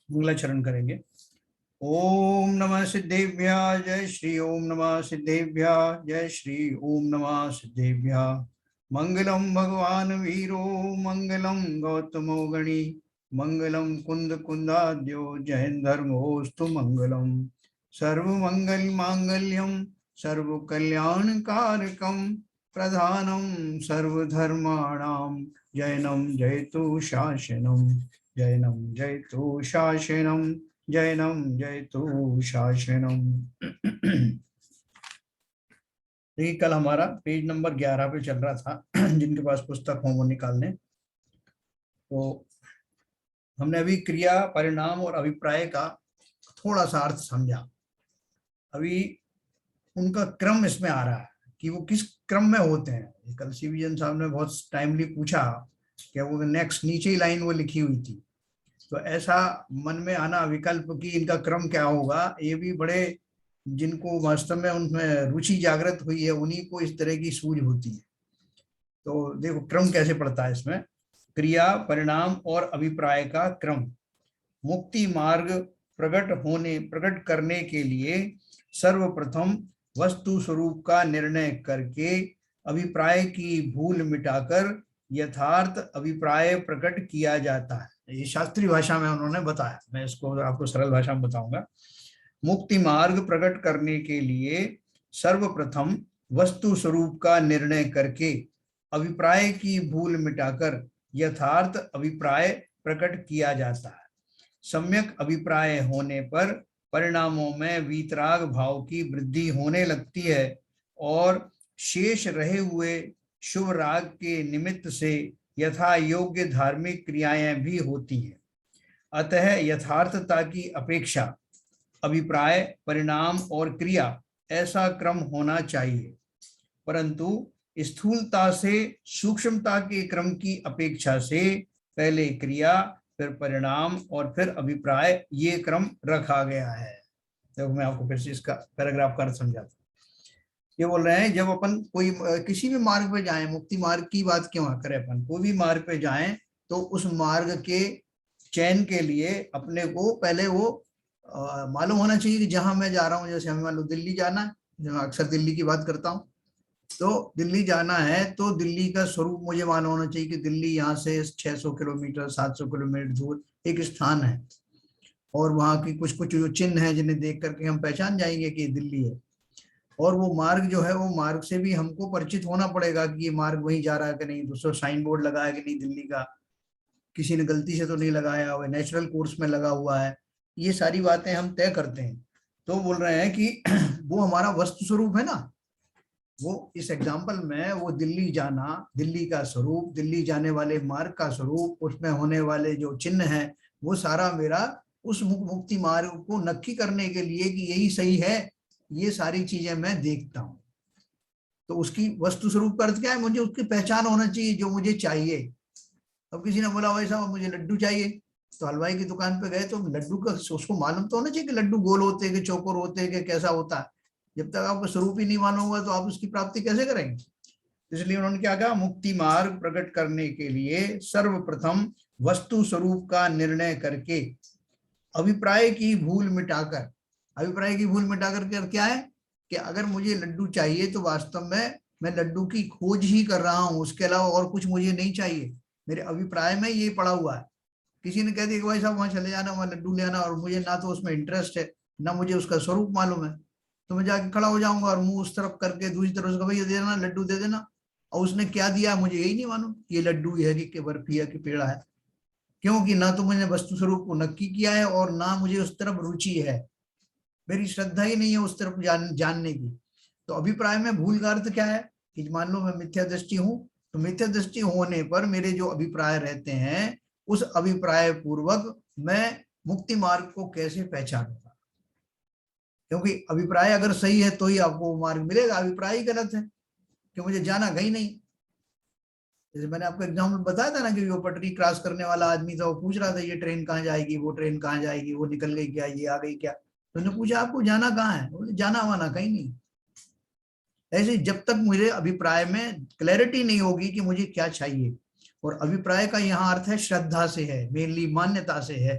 मंगलाचरण करेंगे। ओम नमः सिद्धेभ्यः जय श्री ओम नमः सिद्धेभ्यः जय श्री ओम नमः सिद्धेभ्यः। मंगलम भगवान वीरो मंगलम गौतमो गणी मंगलम कुंद कुंदाद्यो जैन धर्मोस्तु मंगलम। सर्वमंगल मांगल्यम सर्व कल्याण कारकम प्रधानम सर्वधर्माणाम जैनम जयतु शासनम जैनम जयतु शासनम जैनम जयतु शासनम। देखिए कल हमारा पेज नंबर 11 पे चल रहा था। जिनके पास पुस्तक हो वो निकाल लें। तो हमने अभी क्रिया परिणाम और अभिप्राय का थोड़ा सा अर्थ समझा। अभी उनका क्रम इसमें आ रहा है कि वो किस क्रम में होते हैं। कल सीवीजन साहब ने बहुत टाइमली पूछा कि वो नेक्स्ट नीचे ही लाइन वो लिखी हुई थी। तो ऐसा मन में आना विकल्प कि इनका क्रम क्या होगा, ये भी बड़े जिनको वास्तव में उनमें रुचि जागृत हुई है उन्हीं को इस तरह की सूझ होती है। तो देखो क्रम कैसे पड़ता है इसमें। क्रिया परिणाम और अभिप्राय का क्रम। मुक्ति मार्ग प्रकट करने के लिए सर्वप्रथम वस्तु स्वरूप का निर्णय करके अभिप्राय की भूल मिटाकर यथार्थ अभिप्राय प्रकट किया जाता है। ये शास्त्रीय भाषा में उन्होंने बताया, मैं इसको आपको सरल भाषा में बताऊंगा। मुक्ति मार्ग प्रकट करने के लिए सर्वप्रथम वस्तु स्वरूप का निर्णय करके अभिप्राय की भूल मिटाकर यथार्थ अभिप्राय प्रकट किया जाता है। सम्यक अभिप्राय होने पर परिणामों में वीतराग भाव की वृद्धि होने लगती है और शेष रहे हुए शुभ राग के निमित्त से यथा योग्य धार्मिक क्रियाएं भी होती हैं। अतः यथार्थता की अपेक्षा अभिप्राय परिणाम और क्रिया ऐसा क्रम होना चाहिए, परंतु स्थूलता से सूक्ष्मता के क्रम की अपेक्षा से पहले क्रिया फिर परिणाम और फिर अभिप्राय ये क्रम रखा गया है। देखो मैं आपको फिर से इसका पैराग्राफ का अर्थ समझाता हूँ। ये बोल रहे हैं जब अपन कोई किसी भी मार्ग पे जाएं, मुक्ति मार्ग की बात क्यों करें, अपन कोई भी मार्ग पे जाएं तो उस मार्ग के चयन के लिए अपने को पहले वो मालूम होना चाहिए कि जहां मैं जा रहा हूँ। जैसे हमें मान लो दिल्ली जाना है, मैं अक्सर दिल्ली की बात करता हूँ। तो दिल्ली जाना है तो दिल्ली का स्वरूप मुझे मालूम होना चाहिए कि दिल्ली यहाँ से 600 किलोमीटर 700 किलोमीटर दूर एक स्थान है और वहाँ की कुछ कुछ जो चिन्ह है जिन्हें देख करके हम पहचान जाएंगे कि दिल्ली है। और वो मार्ग जो है वो मार्ग से भी हमको परिचित होना पड़ेगा कि ये मार्ग वहीं जा रहा है कि नहीं, दूसरा साइन बोर्ड लगा है कि नहीं दिल्ली का, किसी ने गलती से तो नहीं लगाया हुआ, नेचुरल कोर्स में लगा हुआ है। ये सारी बातें हम तय करते हैं। तो बोल रहे हैं कि वो हमारा वस्तु स्वरूप है ना, वो इस एग्जाम्पल में वो दिल्ली जाना, दिल्ली का स्वरूप, दिल्ली जाने वाले मार्ग का स्वरूप, उसमें होने वाले जो चिन्ह हैं वो सारा मेरा उस मुक्ति मार्ग को नक्की करने के लिए कि यही सही है, ये सारी चीजें मैं देखता हूँ। तो उसकी वस्तु स्वरूप का अर्थ क्या है, मुझे उसकी पहचान होना चाहिए जो मुझे चाहिए। अब किसी ने बोला भाई साहब मुझे लड्डू चाहिए, तो हलवाई की दुकान पे गए तो लड्डू का उसको मालूम तो होना चाहिए कि लड्डू गोल होते हैं कि चौकोर होते हैं कि कैसा होता है। जब तक आपको स्वरूप ही नहीं मालूम होगा तो आप उसकी प्राप्ति कैसे करेंगे। इसलिए उन्होंने क्या कहा, मुक्ति मार्ग प्रकट करने के लिए सर्वप्रथम वस्तु स्वरूप का निर्णय करके अभिप्राय की भूल मिटाकर, अभिप्राय की भूल मिटाकर क्या है कि अगर मुझे लड्डू चाहिए तो वास्तव में मैं लड्डू की खोज ही कर रहा हूं, उसके अलावा और कुछ मुझे नहीं चाहिए। मेरे अभिप्राय में ये पड़ा हुआ है। किसी ने कह दिया कि भाई साहब वहां चले जाना, वहां लड्डू ले आना, और मुझे ना तो उसमें इंटरेस्ट है ना मुझे उसका स्वरूप मालूम है, तो मैं जाके खड़ा हो जाऊंगा और मुंह उस तरफ करके दूसरी तरफ से भैया दे देना लड्डू दे देना, और उसने क्या दिया मुझे यही नहीं मालूम, ये लड्डू है कि बर्फी है कि पेड़ा है। क्योंकि ना तो मैंने वस्तु स्वरूप को नक्की किया है और ना मुझे उस तरफ रुचि है, मेरी श्रद्धा ही नहीं है उस तरफ जानने की। तो अभिप्राय में भूल का अर्थ क्या है कि मान लो मैं मिथ्या दृष्टि हूं, तो मिथ्या दृष्टि होने पर मेरे जो अभिप्राय रहते हैं उस अभिप्राय पूर्वक मैं मुक्ति मार्ग को कैसे पहचानूंगा। क्योंकि अभिप्राय अगर सही है तो ही आपको वो मार्ग मिलेगा, अभिप्राय ही गलत है कि मुझे जाना कहीं नहीं। जैसे मैंने आपको एग्जाम्पल बताया था ना कि वो पटरी क्रॉस करने वाला आदमी था, वो पूछ रहा था ये ट्रेन कहाँ जाएगी, वो ट्रेन कहाँ जाएगी, वो निकल गई क्या, ये आ गई क्या। तो उन्होंने पूछा आपको जाना कहाँ है, बोले जाना वाना कहीं नहीं। ऐसे जब तक मुझे अभिप्राय में क्लैरिटी नहीं होगी कि मुझे क्या चाहिए, और अभिप्राय का यहाँ अर्थ है श्रद्धा से है, मेनली मान्यता से है,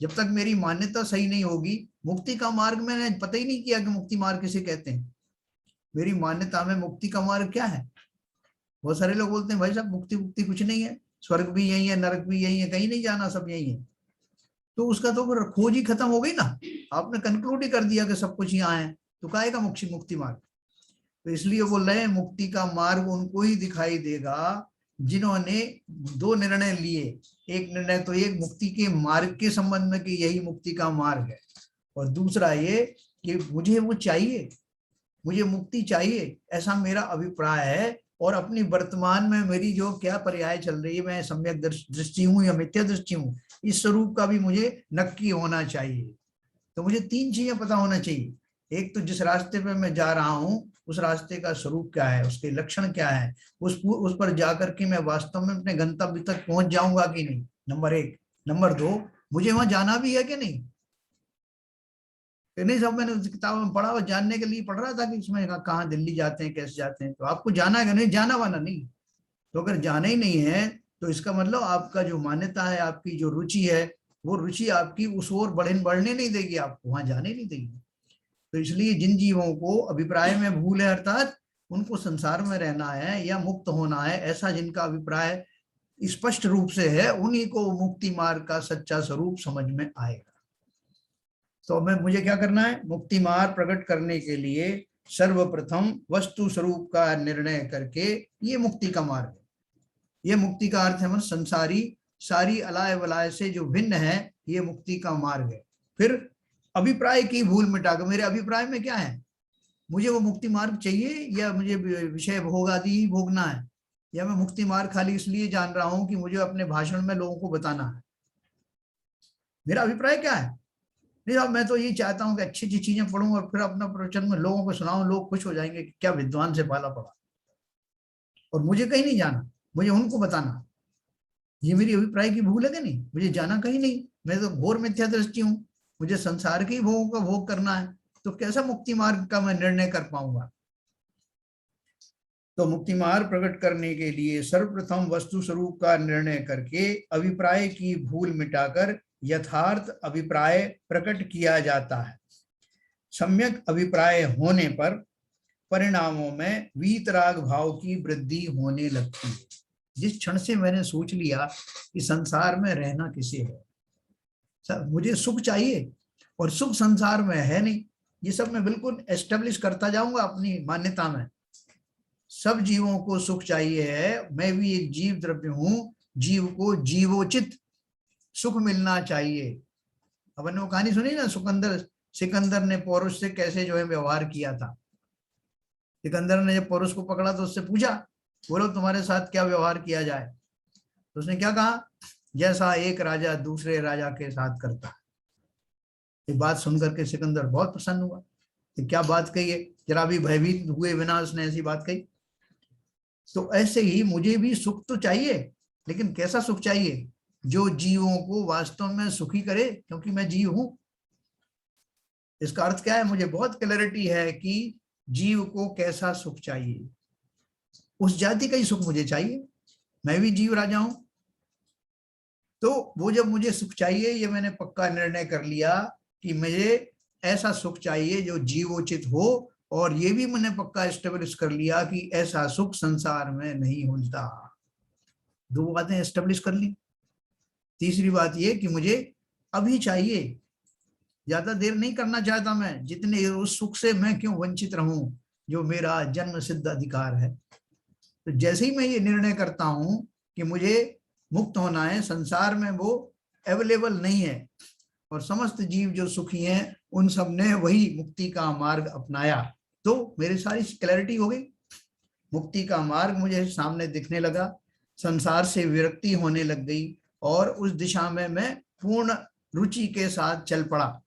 जब तक मेरी मान्यता सही नहीं होगी, मुक्ति का मार्ग मैंने पता ही नहीं किया कि मुक्ति मार्ग किसे कहते हैं। मेरी मान्यता में मुक्ति का मार्ग क्या है? बहुत सारे लोग बोलते हैं भाई साहब मुक्ति मुक्ति कुछ नहीं है, स्वर्ग भी यही है, नरक भी यही है, कहीं नहीं जाना, सब यही है। तो उसका तो फिर खोज ही खत्म हो गई ना। आपने कंक्लूड ही कर दिया कि सब कुछ यहाँ है, तो काहे का मुक्ति मार्ग? तो इसलिए बोल रहे हैं मुक्ति का मार्ग उनको ही दिखाई देगा जिन्होंने दो निर्णय लिए। एक निर्णय तो एक मुक्ति के मार्ग के संबंध में कि यही मुक्ति का मार्ग है, और दूसरा ये कि मुझे वो चाहिए, मुझे मुक्ति चाहिए, ऐसा मेरा अभिप्राय है। और अपनी वर्तमान में मेरी जो क्या पर्याय चल रही है, मैं सम्यक दृष्टि हूँ या मिथ्या दृष्टि हूँ, इस स्वरूप का भी मुझे नक्की होना चाहिए। तो मुझे तीन चीजें पता होना चाहिए। एक तो जिस रास्ते पे मैं जा रहा हूँ उस रास्ते का स्वरूप क्या है, उसके लक्षण क्या है, उस पर जाकर के मैं वास्तव में अपने गंतव्य तक पहुंच जाऊंगा कि नहीं, नंबर एक। नंबर दो, मुझे वहां जाना भी है कि नहीं। नहीं सब मैंने उस किताब में पढ़ा, जानने के लिए पढ़ रहा था कि इसमें कहाँ दिल्ली जाते हैं, कैसे जाते हैं। तो आपको जाना है कि नहीं, जाना वाला नहीं। तो अगर जाना ही नहीं है तो इसका मतलब आपका जो मान्यता है, आपकी जो रुचि है, वो रुचि आपकी उस ओर बढ़ने नहीं देगी, आपको वहां जाने नहीं देगी। तो इसलिए जिन जीवों को अभिप्राय में भूल है, अर्थात उनको संसार में रहना है या मुक्त होना है, ऐसा जिनका अभिप्राय स्पष्ट रूप से है, उन्हीं को मुक्ति मार्ग का सच्चा स्वरूप समझ में आएगा। तो मैं मुझे क्या करना है? मुक्ति मार्ग प्रकट करने के लिए सर्वप्रथम वस्तु स्वरूप का निर्णय करके, ये मुक्ति का मार्ग है। ये मुक्ति का अर्थ है संसारी सारी अलाय वलाय से जो भिन्न है, ये मुक्ति का मार्ग है। फिर अभिप्राय की भूल मिटाकर, मेरे अभिप्राय में क्या है, मुझे वो मुक्ति मार्ग चाहिए या मुझे विषय भोग आदि ही भोगना है, या मैं मुक्ति मार्ग खाली इसलिए जान रहा हूं कि मुझे अपने भाषण में लोगों को बताना है। मेरा अभिप्राय क्या है? नहीं साहब मैं तो ये चाहता हूँ कि अच्छी अच्छी चीजें पढ़ूं और फिर अपना प्रवचन में लोगों को सुनाऊं, लोग खुश हो जाएंगे कि क्या विद्वान से पाला पड़ा, और मुझे कहीं नहीं जाना, मुझे उनको बताना। ये मेरी अभिप्राय की भूल है कि नहीं? मुझे जाना कहीं नहीं, मैं तो घोर मिथ्या दृष्टि हूँ, मुझे संसार के ही भोगों का भोग करना है। तो कैसा मुक्ति मार्ग का मैं निर्णय कर पाऊंगा? तो मुक्ति मार्ग प्रकट करने के लिए सर्वप्रथम वस्तु स्वरूप का निर्णय करके अभिप्राय की भूल मिटाकर यथार्थ अभिप्राय प्रकट किया जाता है। सम्यक अभिप्राय होने पर परिणामों में वीतराग भाव की वृद्धि होने लगती है। जिस क्षण से मैंने सोच लिया कि संसार में रहना किसे है, सर मुझे सुख चाहिए और सुख संसार में है नहीं, ये सब मैं बिल्कुल एस्टेब्लिश करता जाऊंगा अपनी मान्यता में। सब जीवों को सुख चाहिए है, मैं भी एक जीव द्रव्य हूं, जीव को जीवोचित सुख मिलना चाहिए। अपन ने वो कहानी सुनी ना, सिकंदर ने पौरुष से कैसे जो है व्यवहार किया था। सिकंदर ने जब पौरुष को पकड़ा तो उससे पूछा, बोलो तुम्हारे साथ क्या व्यवहार किया जाए? तो उसने क्या कहा, जैसा एक राजा दूसरे राजा के साथ करता है। ये बात सुनकर के सिकंदर बहुत प्रसन्न हुआ कि क्या बात कही है, जरा भी भयभीत हुए बिना उसने ऐसी बात कही। तो ऐसे ही मुझे भी सुख तो चाहिए, लेकिन कैसा सुख चाहिए? जो जीवों को वास्तव में सुखी करे, क्योंकि मैं जीव हूं। इसका अर्थ क्या है? मुझे बहुत क्लैरिटी है कि जीव को कैसा सुख चाहिए, उस जाति का ही सुख मुझे चाहिए, मैं भी जीव राजा हूं। तो वो जब मुझे सुख चाहिए, ये मैंने पक्का निर्णय कर लिया कि मुझे ऐसा सुख चाहिए जो जीवोचित हो, और ये भी मैंने पक्का एस्टेब्लिश कर लिया कि ऐसा सुख संसार में नहीं मिलता। दो बातें एस्टेब्लिश कर ली। तीसरी बात ये कि मुझे अभी चाहिए, ज्यादा देर नहीं करना चाहता मैं, जितने उस सुख से मैं क्यों वंचित रहूं जो मेरा जन्म सिद्ध अधिकार है। तो जैसे ही मैं ये निर्णय करता हूं कि मुझे मुक्त होना है, संसार में वो अवेलेबल नहीं है, और समस्त जीव जो सुखी हैं उन सब ने वही मुक्ति का मार्ग अपनाया, तो मेरी सारी क्लैरिटी हो गई। मुक्ति का मार्ग मुझे सामने दिखने लगा, संसार से विरक्ति होने लग गई, और उस दिशा में मैं पूर्ण रुचि के साथ चल पड़ा।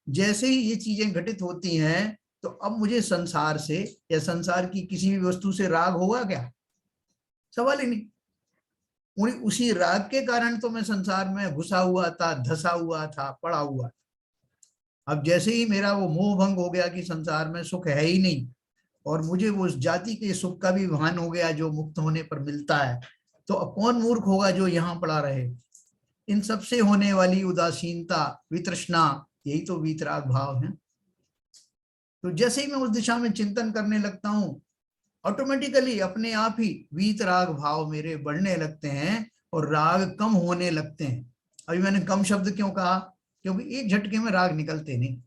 जैसे ही ये चीजें घटित होती हैं, तो अब मुझे संसार से या संसार की किसी भी वस्तु से राग होगा क्या? सवाल ही नहीं। उसी राग के कारण तो मैं संसार में घुसा हुआ था, धसा हुआ था, पड़ा हुआ था। अब जैसे ही मेरा वो मोह भंग हो गया कि संसार में सुख है ही नहीं, और मुझे वो उस जाति के सुख का भी भान हो गया जो मुक्त होने पर मिलता है, तो अब कौन मूर्ख होगा जो यहाँ पड़ा रहे? इन सबसे होने वाली उदासीनता, वितृष्णा, यही तो वीतराग भाव है। तो जैसे ही मैं उस दिशा में चिंतन करने लगता हूं, ऑटोमेटिकली अपने आप ही वीतराग भाव मेरे बढ़ने लगते हैं और राग कम होने लगते हैं। अभी मैंने कम शब्द क्यों कहा? क्योंकि एक झटके में राग निकलते नहीं।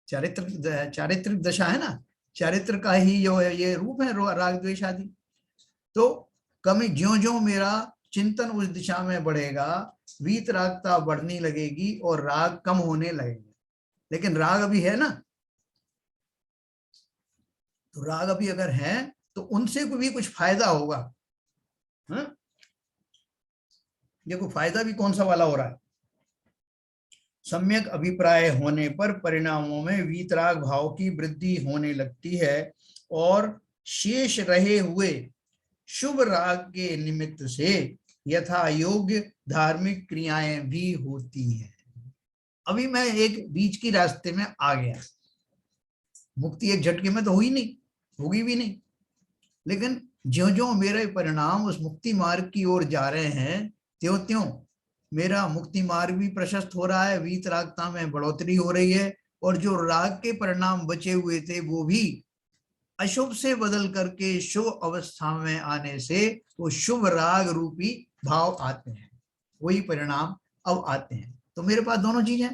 चारित्रिक दशा है ना, चारित्र का ही जो है ये रूप है राग द्वेष आदि। तो कमी ज्यो ज्यो मेरा चिंतन उस दिशा में बढ़ेगा, वीतरागता बढ़ने लगेगी और राग कम होने लगेगा। लेकिन राग अभी है ना, तो राग अभी अगर है तो उनसे भी कुछ फायदा होगा। हाँ? देखो फायदा भी कौन सा वाला हो रहा है। सम्यक अभिप्राय होने पर परिणामों में वीतराग भाव की वृद्धि होने लगती है और शेष रहे हुए शुभ राग के निमित्त से यथा योग्य धार्मिक क्रियाएं भी होती हैं। अभी मैं एक बीच की रास्ते में आ गया, मुक्ति एक झटके में तो हुई नहीं, होगी भी नहीं, लेकिन ज्यो ज्यो मेरे परिणाम उस मुक्ति मार्ग की ओर जा रहे हैं, त्यों त्यों मेरा मुक्ति मार्ग भी प्रशस्त हो रहा है, वीतरागता में बढ़ोतरी हो रही है, और जो राग के परिणाम बचे हुए थे वो भी अशुभ से बदल करके शुभ अवस्था में आने से वो शुभ राग रूपी भाव आते हैं, वही परिणाम अब आते हैं। तो मेरे पास दोनों चीजें,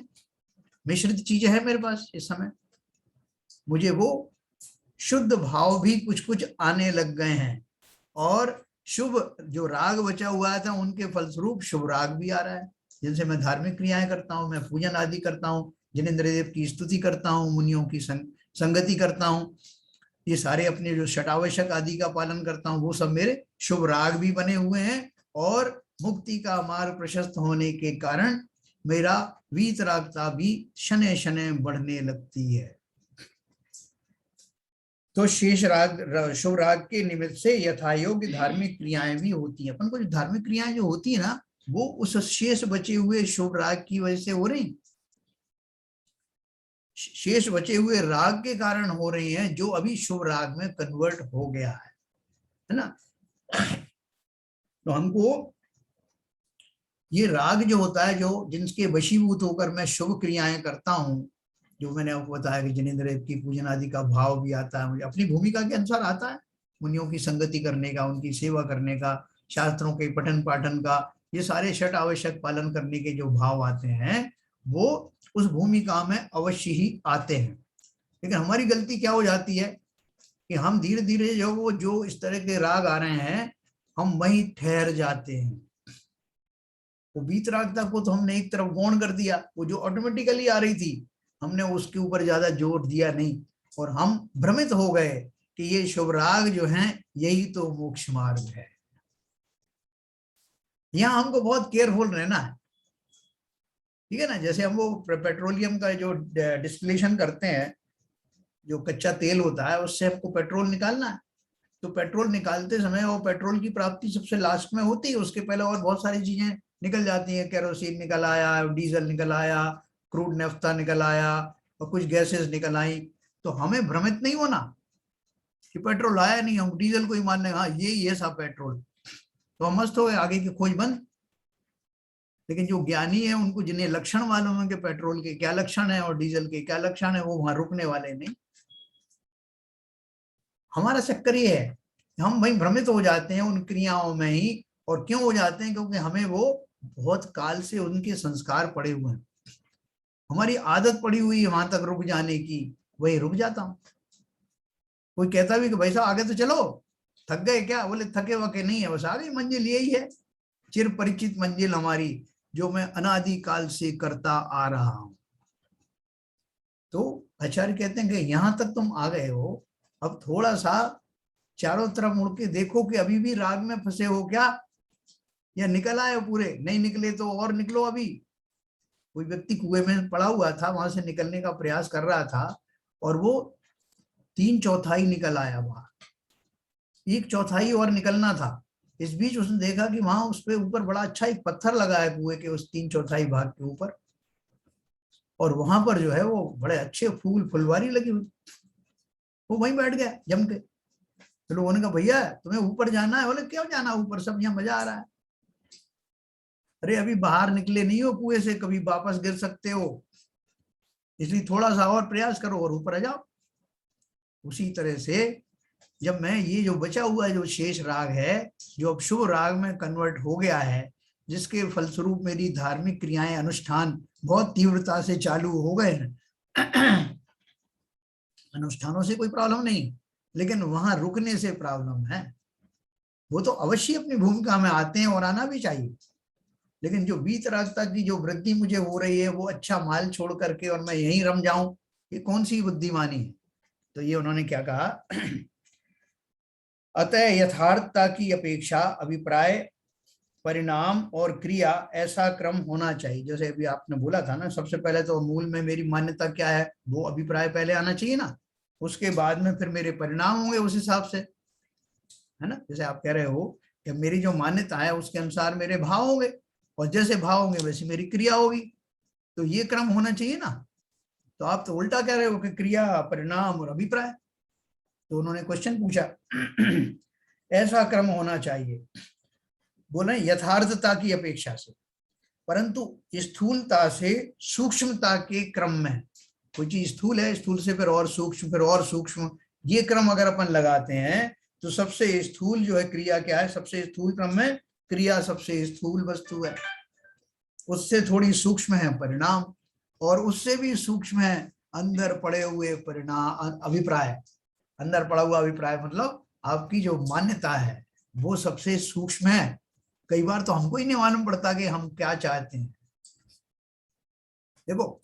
मिश्रित चीजें हैं मेरे पास इस समय। मुझे वो शुद्ध भाव भी कुछ कुछ आने लग गए हैं और शुभ जो राग बचा हुआ था उनके फलस्वरूप शुभ राग भी आ रहा है, जिनसे मैं धार्मिक क्रियाएं करता हूँ, मैं पूजन आदि करता हूँ, जिनेंद्र देव की स्तुति करता हूँ, मुनियों की संगति करता हूँ, ये सारे अपने जो षटावश्यक आदि का पालन करता हूँ, वो सब मेरे शुभ राग भी बने हुए हैं और मुक्ति का मार्ग प्रशस्त होने के कारण मेरा वीतरागता भी शनै शनै बढ़ने लगती है। तो शेष राग शुभ राग के निमित्त से यथायोग्य धार्मिक क्रियाएं भी होती हैं। अपन को जो धार्मिक क्रियाएं जो होती है ना, वो उस शेष बचे हुए शुभ राग की वजह से हो रही, शेष बचे हुए राग के कारण हो रही हैं, जो अभी शुभ राग में कन्वर्ट हो गया है ना। तो हमको ये राग जो होता है, जो जिनके वशीभूत होकर मैं शुभ क्रियाएं करता हूँ, जो मैंने आपको बताया कि जिनेंद्र देव की पूजन आदि का भाव भी आता है, मुझे अपनी भूमिका के अनुसार आता है, मुनियों की संगति करने का, उनकी सेवा करने का, शास्त्रों के पठन पाठन का, ये सारे षट आवश्यक पालन करने के जो भाव आते हैं वो उस भूमिका में अवश्य ही आते हैं। लेकिन हमारी गलती क्या हो जाती है कि हम धीरे धीरे जो इस तरह के राग आ रहे हैं, हम वहीं ठहर जाते हैं। वो वीतरागता को तो हमने एक तरफ गौण कर दिया, वो जो ऑटोमेटिकली आ रही थी हमने उसके ऊपर ज्यादा जोर दिया नहीं, और हम भ्रमित हो गए कि ये शुभ राग जो हैं यही तो मोक्ष मार्ग है। यहाँ हमको बहुत केयरफुल रहना है, ठीक है ना। जैसे हम वो पेट्रोलियम का जो डिस्टिलेशन करते हैं, जो कच्चा तेल होता है उससे हमको पेट्रोल निकालना है, तो पेट्रोल निकालते समय वो पेट्रोल की प्राप्ति सबसे लास्ट में होती है, उसके पहले और बहुत सारी चीजें निकल जाती हैं, केरोसिन निकल आया, डीजल निकल आया, क्रूड नेफ्ता निकल आया और कुछ गैसेस निकल आई। तो हमें भ्रमित नहीं होना कि पेट्रोल आया नहीं, हम डीजल को ही मान लें हाँ ये सब पेट्रोल, तो हम मस्त हो गए, आगे की खोज बंद। लेकिन जो ज्ञानी है उनको जिन्हें लक्षण मालूम है कि पेट्रोल के क्या लक्षण है और डीजल के क्या लक्षण है, वो वहां रुकने वाले नहीं। हमारा चक्कर ये है, हम भाई भ्रमित हो जाते हैं उन क्रियाओं में ही। और क्यों हो जाते हैं? क्योंकि हमें वो बहुत काल से उनके संस्कार पड़े हुए हैं, हमारी आदत पड़ी हुई है वहां तक रुक जाने की, वही रुक जाता हूं। कोई कहता भी कि भाई साहब आगे तो चलो, थक गए क्या? बोले थके वके नहीं है, बस आ गई मंजिल, यही है चिर परिचित मंजिल हमारी, जो मैं अनादि काल से करता आ रहा हूं। तो आचार्य कहते हैं कि यहां तक तुम आ गए हो, अब थोड़ा सा चारों तरफ मुड़ के देखो कि अभी भी राग में फंसे हो क्या, या निकल आए पूरे। नहीं निकले तो और निकलो। अभी कोई व्यक्ति कुएं में पड़ा हुआ था, वहां से निकलने का प्रयास कर रहा था और वो 3/4 निकल आया, वहां 1/4 और निकलना था। इस बीच उसने देखा कि वहां उस पे ऊपर बड़ा अच्छा एक पत्थर लगा है कुएं के उस 3/4 भाग के ऊपर, और वहां पर जो है वो बड़े अच्छे फूल फुलवारी लगी हुई। वो वहीं बैठ गया जम के। तो लोगों ने कहा भैया तुम्हें ऊपर जाना है? बोले क्यों जाना ऊपर, सब यहाँ मजा आ रहा है। अरे अभी बाहर निकले नहीं हो कुएं से, कभी वापस गिर सकते हो, इसलिए थोड़ा सा और प्रयास करो और ऊपर आ जाओ। उसी तरह से जब मैं ये जो बचा हुआ जो शेष राग है, जो अब शुभ राग में कन्वर्ट हो गया है, जिसके फलस्वरूप मेरी धार्मिक क्रियाएं अनुष्ठान बहुत तीव्रता से चालू हो गए हैं। अनुष्ठानों से कोई प्रॉब्लम नहीं, लेकिन वहां रुकने से प्रॉब्लम है। वो तो अवश्य अपनी भूमिका में आते हैं और आना भी चाहिए, लेकिन जो वीतरागता की जो वृद्धि मुझे हो रही है, वो अच्छा माल छोड़ करके और मैं यहीं रम जाऊं, ये कौन सी बुद्धिमानी है। तो ये उन्होंने क्या कहा, अतः यथार्थता की अपेक्षा अभिप्राय, परिणाम और क्रिया ऐसा क्रम होना चाहिए। जैसे अभी आपने बोला था ना, सबसे पहले तो मूल में मेरी मान्यता क्या है, वो अभिप्राय पहले आना चाहिए ना, उसके बाद में फिर मेरे परिणाम होंगे उस हिसाब से, है ना। जैसे आप कह रहे हो कि मेरी जो मान्यता है उसके अनुसार मेरे भाव होंगे, और जैसे भाव होंगे वैसी मेरी क्रिया होगी, तो ये क्रम होना चाहिए ना। तो आप तो उल्टा कह रहे हो कि क्रिया, परिणाम और अभिप्राय। तो उन्होंने क्वेश्चन पूछा, ऐसा क्रम होना चाहिए, बोले यथार्थता की अपेक्षा से, परंतु स्थूलता से सूक्ष्मता के क्रम में। कोई चीज स्थूल है, स्थूल से फिर और सूक्ष्म, फिर और सूक्ष्म, ये क्रम अगर अपन लगाते हैं तो सबसे स्थूल जो है क्रिया क्या है, सबसे स्थूल क्रम में क्रिया सबसे स्थूल वस्तु है, उससे थोड़ी सूक्ष्म है परिणाम, और उससे भी सूक्ष्म है अंदर पड़े हुए परिणाम, अभिप्राय। अंदर पड़ा हुआ अभिप्राय मतलब आपकी जो मान्यता है वो सबसे सूक्ष्म है। कई बार तो हमको ही नहीं मालूम पड़ता कि हम क्या चाहते हैं। देखो,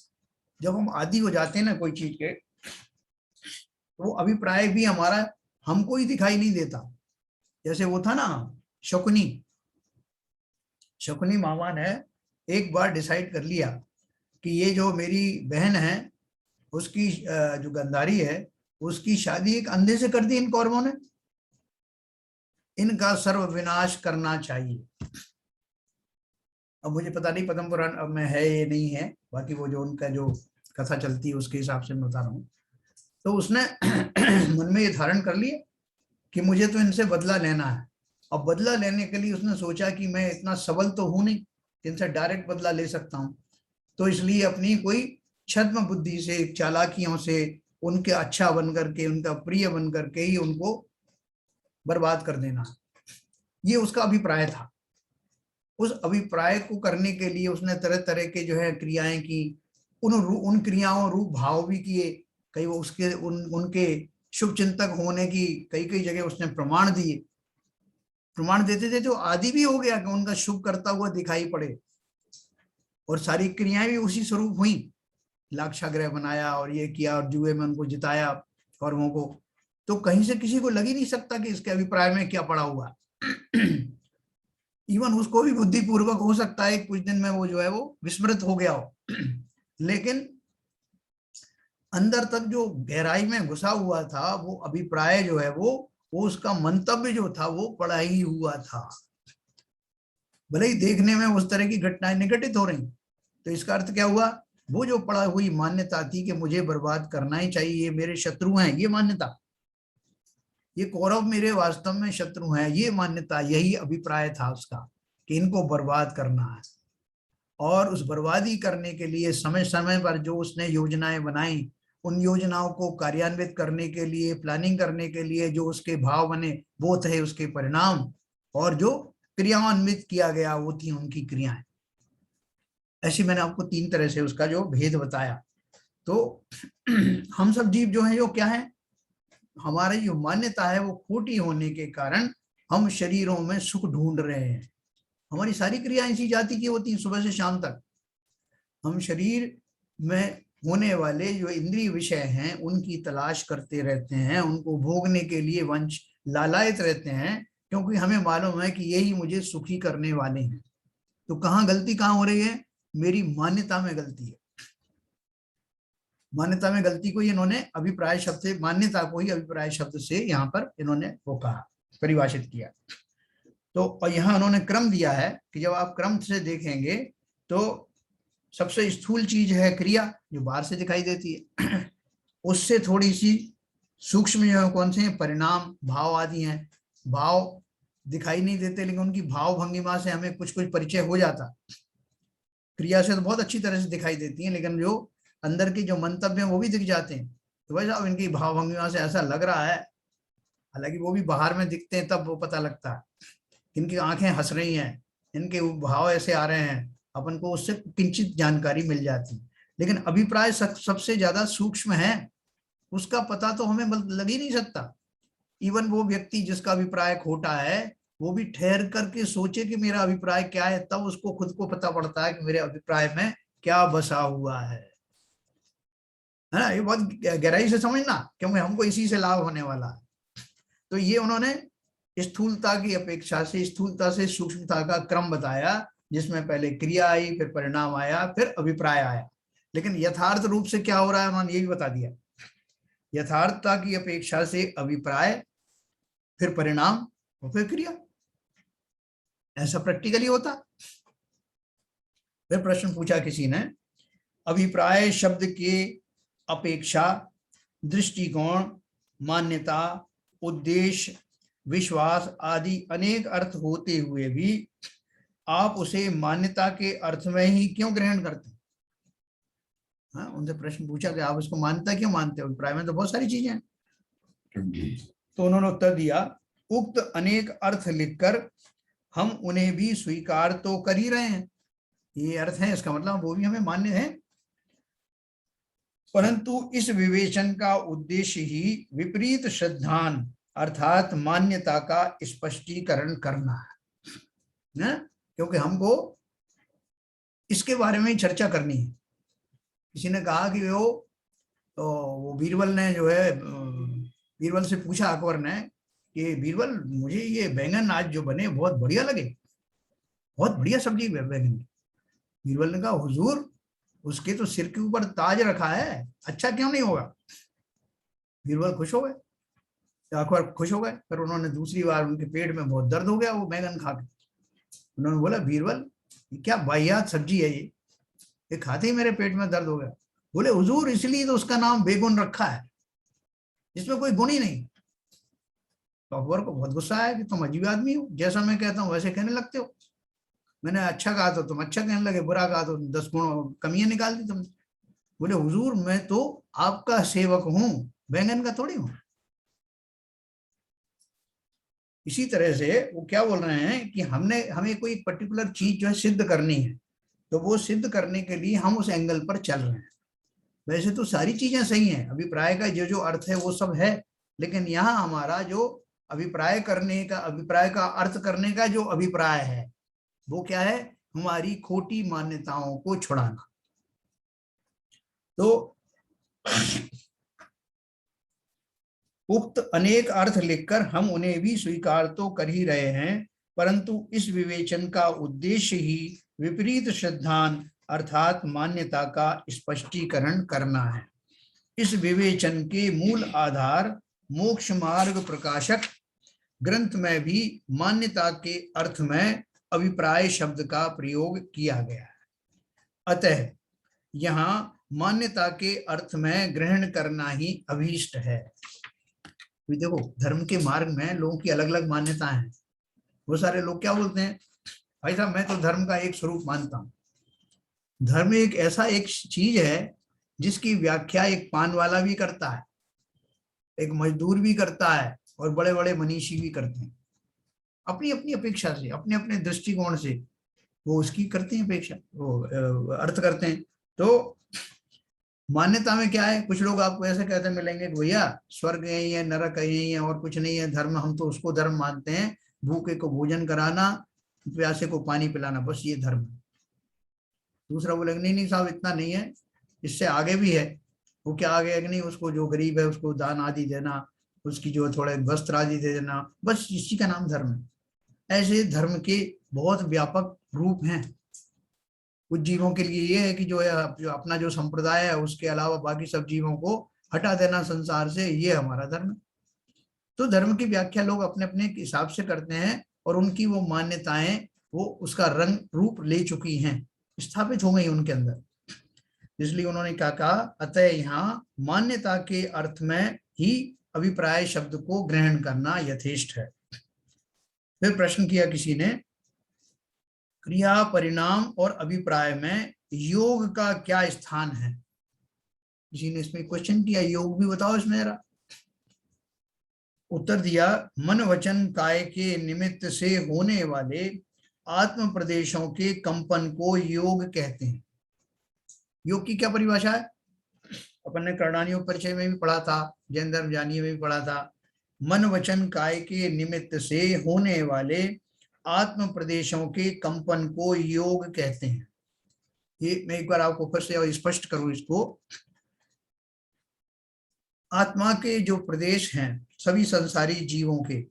जब हम आदी हो जाते हैं ना कोई चीज के, तो वो अभिप्राय भी हमारा हमको ही दिखाई नहीं देता। जैसे वो था ना शकुनी, शकुनी मामा ने एक बार डिसाइड कर लिया कि ये जो मेरी बहन है उसकी जो गंधारी है उसकी शादी एक अंधे से कर दी इन कौरवों ने, इनका सर्व विनाश करना चाहिए। अब मुझे पता नहीं पद्म पुराण अब में है ये नहीं है, बाकी वो जो उनका जो कथा चलती है उसके हिसाब से मैं बता रहा हूँ। तो उसने मन में ये धारण कर लिया कि मुझे तो इनसे बदला लेना है। अब बदला लेने के लिए उसने सोचा कि मैं इतना सबल तो हूं नहीं, इनसे डायरेक्ट बदला ले सकता हूँ, तो इसलिए अपनी कोई छद्म बुद्धि से, चालाकियों से उनके अच्छा बन करके, उनका प्रिय बन करके ही उनको बर्बाद कर देना, ये उसका अभिप्राय था। उस अभिप्राय को करने के लिए उसने तरह तरह के जो है क्रियाएं की, उन क्रियाओं रूप भाव भी किए, कई वो उसके उनके शुभ चिंतक होने की कई कई जगह उसने प्रमाण दिए। प्रमाण देते देते तो आदि भी हो गया कि उनका शुभ करता हुआ दिखाई पड़े, और सारी क्रियाएं भी उसी स्वरूप हुई। लाक्षागृह बनाया और ये किया और जुए में उनको जिताया कौरवों को, तो कहीं से किसी को लग ही नहीं सकता कि इसके अभिप्राय में क्या पड़ा हुआ। इवन उसको भी बुद्धिपूर्वक हो सकता है कुछ दिन में वो जो है वो विस्मृत हो गया हो, लेकिन अंदर तक जो गहराई में घुसा हुआ था वो अभिप्राय जो है वो उसका मंतव्य जो था वो पड़ा ही हुआ था। भले ही देखने में उस तरह की घटनाएं निघटित हो रही, तो इसका अर्थ क्या हुआ, वो जो पड़ा हुई मान्यता थी कि मुझे बर्बाद करना ही चाहिए, ये मेरे शत्रु हैं, ये मान्यता, ये कौरव मेरे वास्तव में शत्रु हैं, ये मान्यता, यही अभिप्राय था उसका कि इनको बर्बाद करना है। और उस बर्बादी करने के लिए समय समय पर जो उसने योजनाएं बनाई, उन योजनाओं को कार्यान्वित करने के लिए, प्लानिंग करने के लिए जो उसके भाव बने वो थे उसके परिणाम, और जो क्रियान्वित किया गया वो थी उनकी क्रियाएं। ऐसी मैंने आपको तीन तरह से उसका जो भेद बताया। तो हम सब जीव जो है जो क्या है, हमारी जो मान्यता है वो खोटी होने के कारण हम शरीरों में सुख ढूंढ रहे हैं। हमारी सारी क्रियाएं इसी जाति की होती हैं, सुबह से शाम तक हम शरीर में होने वाले जो इंद्रिय विषय हैं उनकी तलाश करते रहते हैं, उनको भोगने के लिए वंश लालायित रहते हैं, क्योंकि हमें मालूम है कि यही मुझे सुखी करने वाले हैं। तो कहाँ गलती कहाँ हो रही है, मेरी मान्यता में गलती है। मान्यता में गलती को इन्होंने अभिप्राय शब्द से, मान्यता को ही अभिप्राय शब्द से यहाँ पर इन्होंने वो कहा, परिभाषित किया। तो और यहाँ उन्होंने क्रम दिया है कि जब आप क्रम से देखेंगे तो सबसे स्थूल चीज है क्रिया जो बाहर से दिखाई देती है, उससे थोड़ी सी सूक्ष्म जो कौन से हैं, परिणाम, भाव आदि हैं। भाव दिखाई नहीं देते, लेकिन उनकी भाव भंगिमा से हमें कुछ कुछ परिचय हो जाता। क्रिया से तो बहुत अच्छी तरह से दिखाई देती है, लेकिन जो अंदर के जो मंतव्य हैं वो भी दिख जाते हैं। तो भाई साहब इनकी भाव भंगिमा से ऐसा लग रहा है, हालांकि वो भी बाहर में दिखते हैं तब वो पता लगता है, इनकी आंखें हंस रही हैं, इनके भाव ऐसे आ रहे हैं, अपन को उससे किंचित जानकारी मिल जाती है। लेकिन अभिप्राय सबसे ज्यादा सूक्ष्म है, उसका पता तो हमें लग ही नहीं सकता। इवन वो व्यक्ति जिसका अभिप्राय खोटा है, वो भी ठहर करके सोचे कि मेरा अभिप्राय क्या है, तब उसको खुद को पता पड़ता है कि मेरे अभिप्राय में क्या बसा हुआ है ना। ये बहुत गहराई से समझना, क्योंकि हमको इसी से लाभ होने वाला है। तो ये उन्होंने स्थूलता की अपेक्षा से, स्थूलता से सूक्ष्मता का क्रम बताया, जिसमें पहले क्रिया आई, फिर परिणाम आया, फिर अभिप्राय आया। लेकिन यथार्थ रूप से क्या हो रहा है उन्होंने ये भी बता दिया। यथार्थता की अपेक्षा से अभिप्राय, फिर परिणाम और फिर क्रिया, ऐसा प्रैक्टिकली होता। फिर प्रश्न पूछा किसी ने, अभिप्राय शब्द के अपेक्षा दृष्टिकोण, मान्यता, उद्देश्य, विश्वास आदि अनेक अर्थ होते हुए भी आप उसे मान्यता के अर्थ में ही क्यों ग्रहण करते हैं? हाँ, उनसे प्रश्न पूछा कि आप उसको मान्यता क्यों मानते हो, अभिप्राय में तो बहुत सारी चीजें हैं। तो उन्होंने उत्तर दिया, उक्त अनेक अर्थ लिखकर हम उन्हें भी स्वीकार तो कर ही रहे हैं, ये अर्थ है, इसका मतलब वो भी हमें मान्य है, परंतु इस विवेचन का उद्देश्य ही विपरीत श्रद्धान अर्थात मान्यता का स्पष्टीकरण करना है ना? क्योंकि हमको इसके बारे में ही चर्चा करनी है। किसी ने कहा कि वो बीरबल ने जो है, बीरबल से पूछा अकबर ने कि बीरबल मुझे ये बैंगन आज जो बने बहुत बढ़िया लगे, बहुत बढ़िया सब्जी बैंगन की। बीरबल ने कहा हुजूर उसके तो सिर के ऊपर ताज रखा है, अच्छा क्यों नहीं होगा? बीरबल खुश हो गए, अकबर खुश हो गए। फिर उन्होंने दूसरी बार, उनके पेट में बहुत दर्द हो गया वो बैंगन खा के, उन्होंने बोला बीरबल क्या वाहियात सब्जी है ये खाते ही मेरे पेट में दर्द हो गया। बोले हुजूर इसलिए तो उसका नाम बेगुन रखा है, जिसमें कोई गुण ही नहीं। तो अकबर को बहुत गुस्सा आया कि तुम अजीब आदमी हो, जैसा मैं कहता हूँ वैसे कहने लगते हो। मैंने अच्छा कहा तो तुम अच्छा कहने लगे, बुरा कहा तो 10 गुण कमियां निकाल दी तुमने। बोले हुजूर मैं तो आपका सेवक हूँ, बैंगन का थोड़ी हूँ। इसी तरह से वो क्या बोल रहे हैं कि हमें कोई पर्टिकुलर चीज जो है सिद्ध करनी है, तो वो सिद्ध करने के लिए हम उस एंगल पर चल रहे हैं। वैसे तो सारी चीजें सही हैं, अभिप्राय का जो जो अर्थ है वो सब है, लेकिन यहाँ हमारा जो अभिप्राय का अर्थ करने का जो अभिप्राय है वो क्या है, हमारी खोटी मान्यताओं को छुड़ाना। तो उक्त अनेक अर्थ लिखकर हम उन्हें भी स्वीकार तो कर ही रहे हैं, परंतु इस विवेचन का उद्देश्य ही विपरीत श्रद्धान अर्थात मान्यता का स्पष्टीकरण करना है। इस विवेचन के मूल आधार मोक्ष मार्ग प्रकाशक ग्रंथ में भी मान्यता के अर्थ में अभिप्राय शब्द का प्रयोग किया गया है। अतः यहाँ मान्यता के अर्थ में ग्रहण करना ही अभीष्ट है। देखो धर्म के मार्ग में लोगों की अलग अलग मान्यताएं हैं। वो सारे लोग क्या बोलते हैं, भाई साहब मैं तो धर्म का एक स्वरूप मानता हूँ। धर्म एक ऐसा एक चीज है जिसकी व्याख्या एक पान वाला भी करता है, एक मजदूर भी करता है, और बड़े बड़े मनीषी भी करते हैं। अपनी अपनी अपेक्षा से, अपने अपने दृष्टिकोण से वो उसकी करते हैं अपेक्षा, वो अर्थ करते हैं। तो मान्यता में क्या है, कुछ लोग आपको ऐसे कहते मिलेंगे कि भैया स्वर्ग यही है, नरक यही है, और कुछ नहीं है धर्म, हम तो उसको धर्म मानते हैं, भूखे को भोजन कराना, प्यासे को पानी पिलाना, बस ये धर्म। दूसरा बोलेगा नहीं नहीं साहब इतना नहीं है, इससे आगे भी है। वो क्या आगे है कि नहीं, उसको जो गरीब है उसको दान आदि देना, उसकी जो थोड़े वस्त्र आदि दे देना, बस इसी का नाम धर्म है। ऐसे धर्म के बहुत व्यापक रूप हैं। कुछ जीवों के लिए ये है कि जो अपना जो संप्रदाय है उसके अलावा बाकी सब जीवों को हटा देना संसार से, ये हमारा धर्म है। तो धर्म की व्याख्या लोग अपने अपने हिसाब से करते हैं, और उनकी वो मान्यताएं वो उसका रंग रूप ले चुकी हैं, स्थापित हो गई उनके अंदर। इसलिए उन्होंने क्या कहा, अतः यहाँ मान्यता के अर्थ में ही अभिप्राय शब्द को ग्रहण करना यथेष्ट है। फिर प्रश्न किया किसी ने, क्रिया, परिणाम और अभिप्राय में योग का क्या स्थान है। किसी ने इसमें क्वेश्चन किया, योग भी बताओ इसमें जरा। उत्तर दिया, मन वचन काय के निमित्त से होने वाले आत्म प्रदेशों के कंपन को योग कहते हैं। योग की क्या परिभाषा है, अपन ने करणानी परिचय में भी पढ़ा था, जैन धर्म जानिए में भी पढ़ा था। मन वचन काय के निमित्त से होने वाले आत्म प्रदेशों के कंपन को योग कहते हैं। ये मैं एक बार आपको फिर से और स्पष्ट करूं इसको। आत्मा के जो प्रदेश हैं सभी संसारी जीवों के,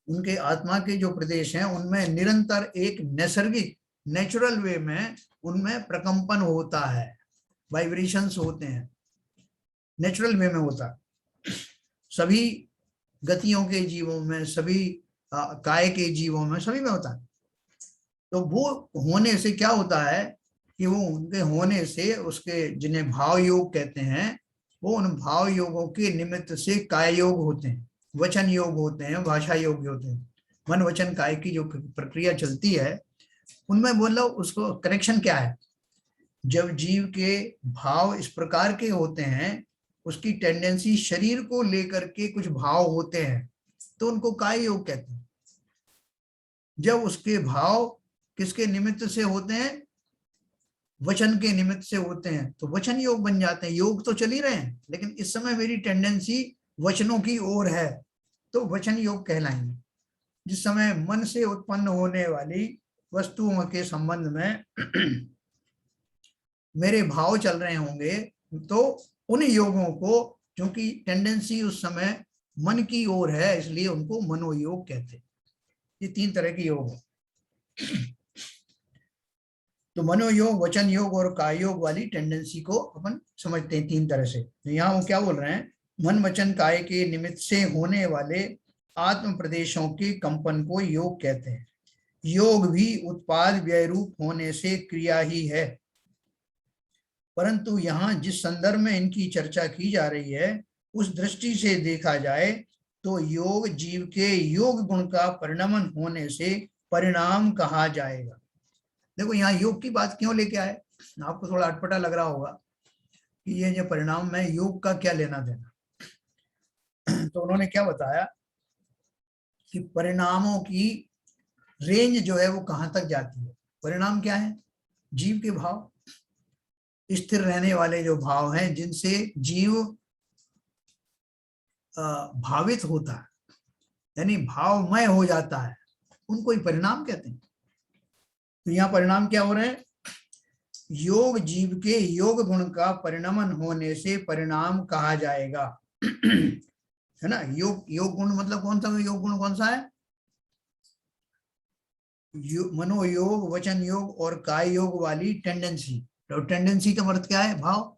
उनके आत्मा के जो प्रदेश हैं उनमें निरंतर एक नैसर्गिक नेचुरल वे में उनमें प्रकंपन होता है, वाइब्रेशंस होते हैं, नेचुरल वे में होता है। सभी गतियों के जीवों में, सभी काय के जीवों में, सभी में होता है। तो वो होने से क्या होता है कि वो उनके होने से उसके जिन्हें भाव योग कहते हैं, वो उन भाव योगों के निमित्त से काय योग होते हैं, वचन योग होते हैं, भाषा योग होते हैं। मन वचन काय की जो प्रक्रिया चलती है उनमें बोल लो उसको कनेक्शन क्या है। जब जीव के भाव इस प्रकार के होते हैं, उसकी टेंडेंसी शरीर को लेकर के कुछ भाव होते हैं, तो उनको काय योग कहते हैं। जब उसके भाव किसके निमित्त से होते हैं, वचन के निमित्त से होते हैं, तो वचन योग बन जाते हैं। योग तो चल ही रहे हैं, लेकिन इस समय मेरी टेंडेंसी वचनों की ओर है, तो वचन योग कहलाएंगे। जिस समय मन से उत्पन्न होने वाली वस्तुओं के संबंध में मेरे भाव चल रहे होंगे, तो उन योगों को, क्योंकि टेंडेंसी उस समय मन की ओर है, इसलिए उनको मनोयोग कहते हैं। ये तीन तरह के योग हैं। तो मनोयोग, वचन योग और काय योग वाली टेंडेंसी को अपन समझते हैं तीन तरह से। तो यहाँ वो क्या बोल रहे हैं, मन वचन काय के निमित्त से होने वाले आत्म प्रदेशों के कंपन को योग कहते हैं। योग भी उत्पाद व्यय रूप होने से क्रिया ही है, परंतु यहाँ जिस संदर्भ में इनकी चर्चा की जा रही है उस दृष्टि से देखा जाए तो योग जीव के योग गुण का परिणमन होने से परिणाम कहा जाएगा। देखो यहाँ योग की बात क्यों लेके आए, आपको थोड़ा अटपटा लग रहा होगा कि ये जो परिणाम में योग का क्या लेना देना। तो उन्होंने क्या बताया कि परिणामों की रेंज जो है वो कहां तक जाती है। परिणाम क्या है, जीव के भाव, स्थिर रहने वाले जो भाव हैं जिनसे जीव भावित होता है, यानी भावमय हो जाता है, उनको ही परिणाम कहते हैं। तो यहाँ परिणाम क्या हो रहे हैं, योग जीव के योग गुण का परिणमन होने से परिणाम कहा जाएगा। है ना। योग गुण मतलब कौन सा योग गुण, कौन सा है, मनोयोग, वचन योग और काय योग वाली टेंडेंसी। तो टेंडेंसी का अर्थ क्या है, भाव।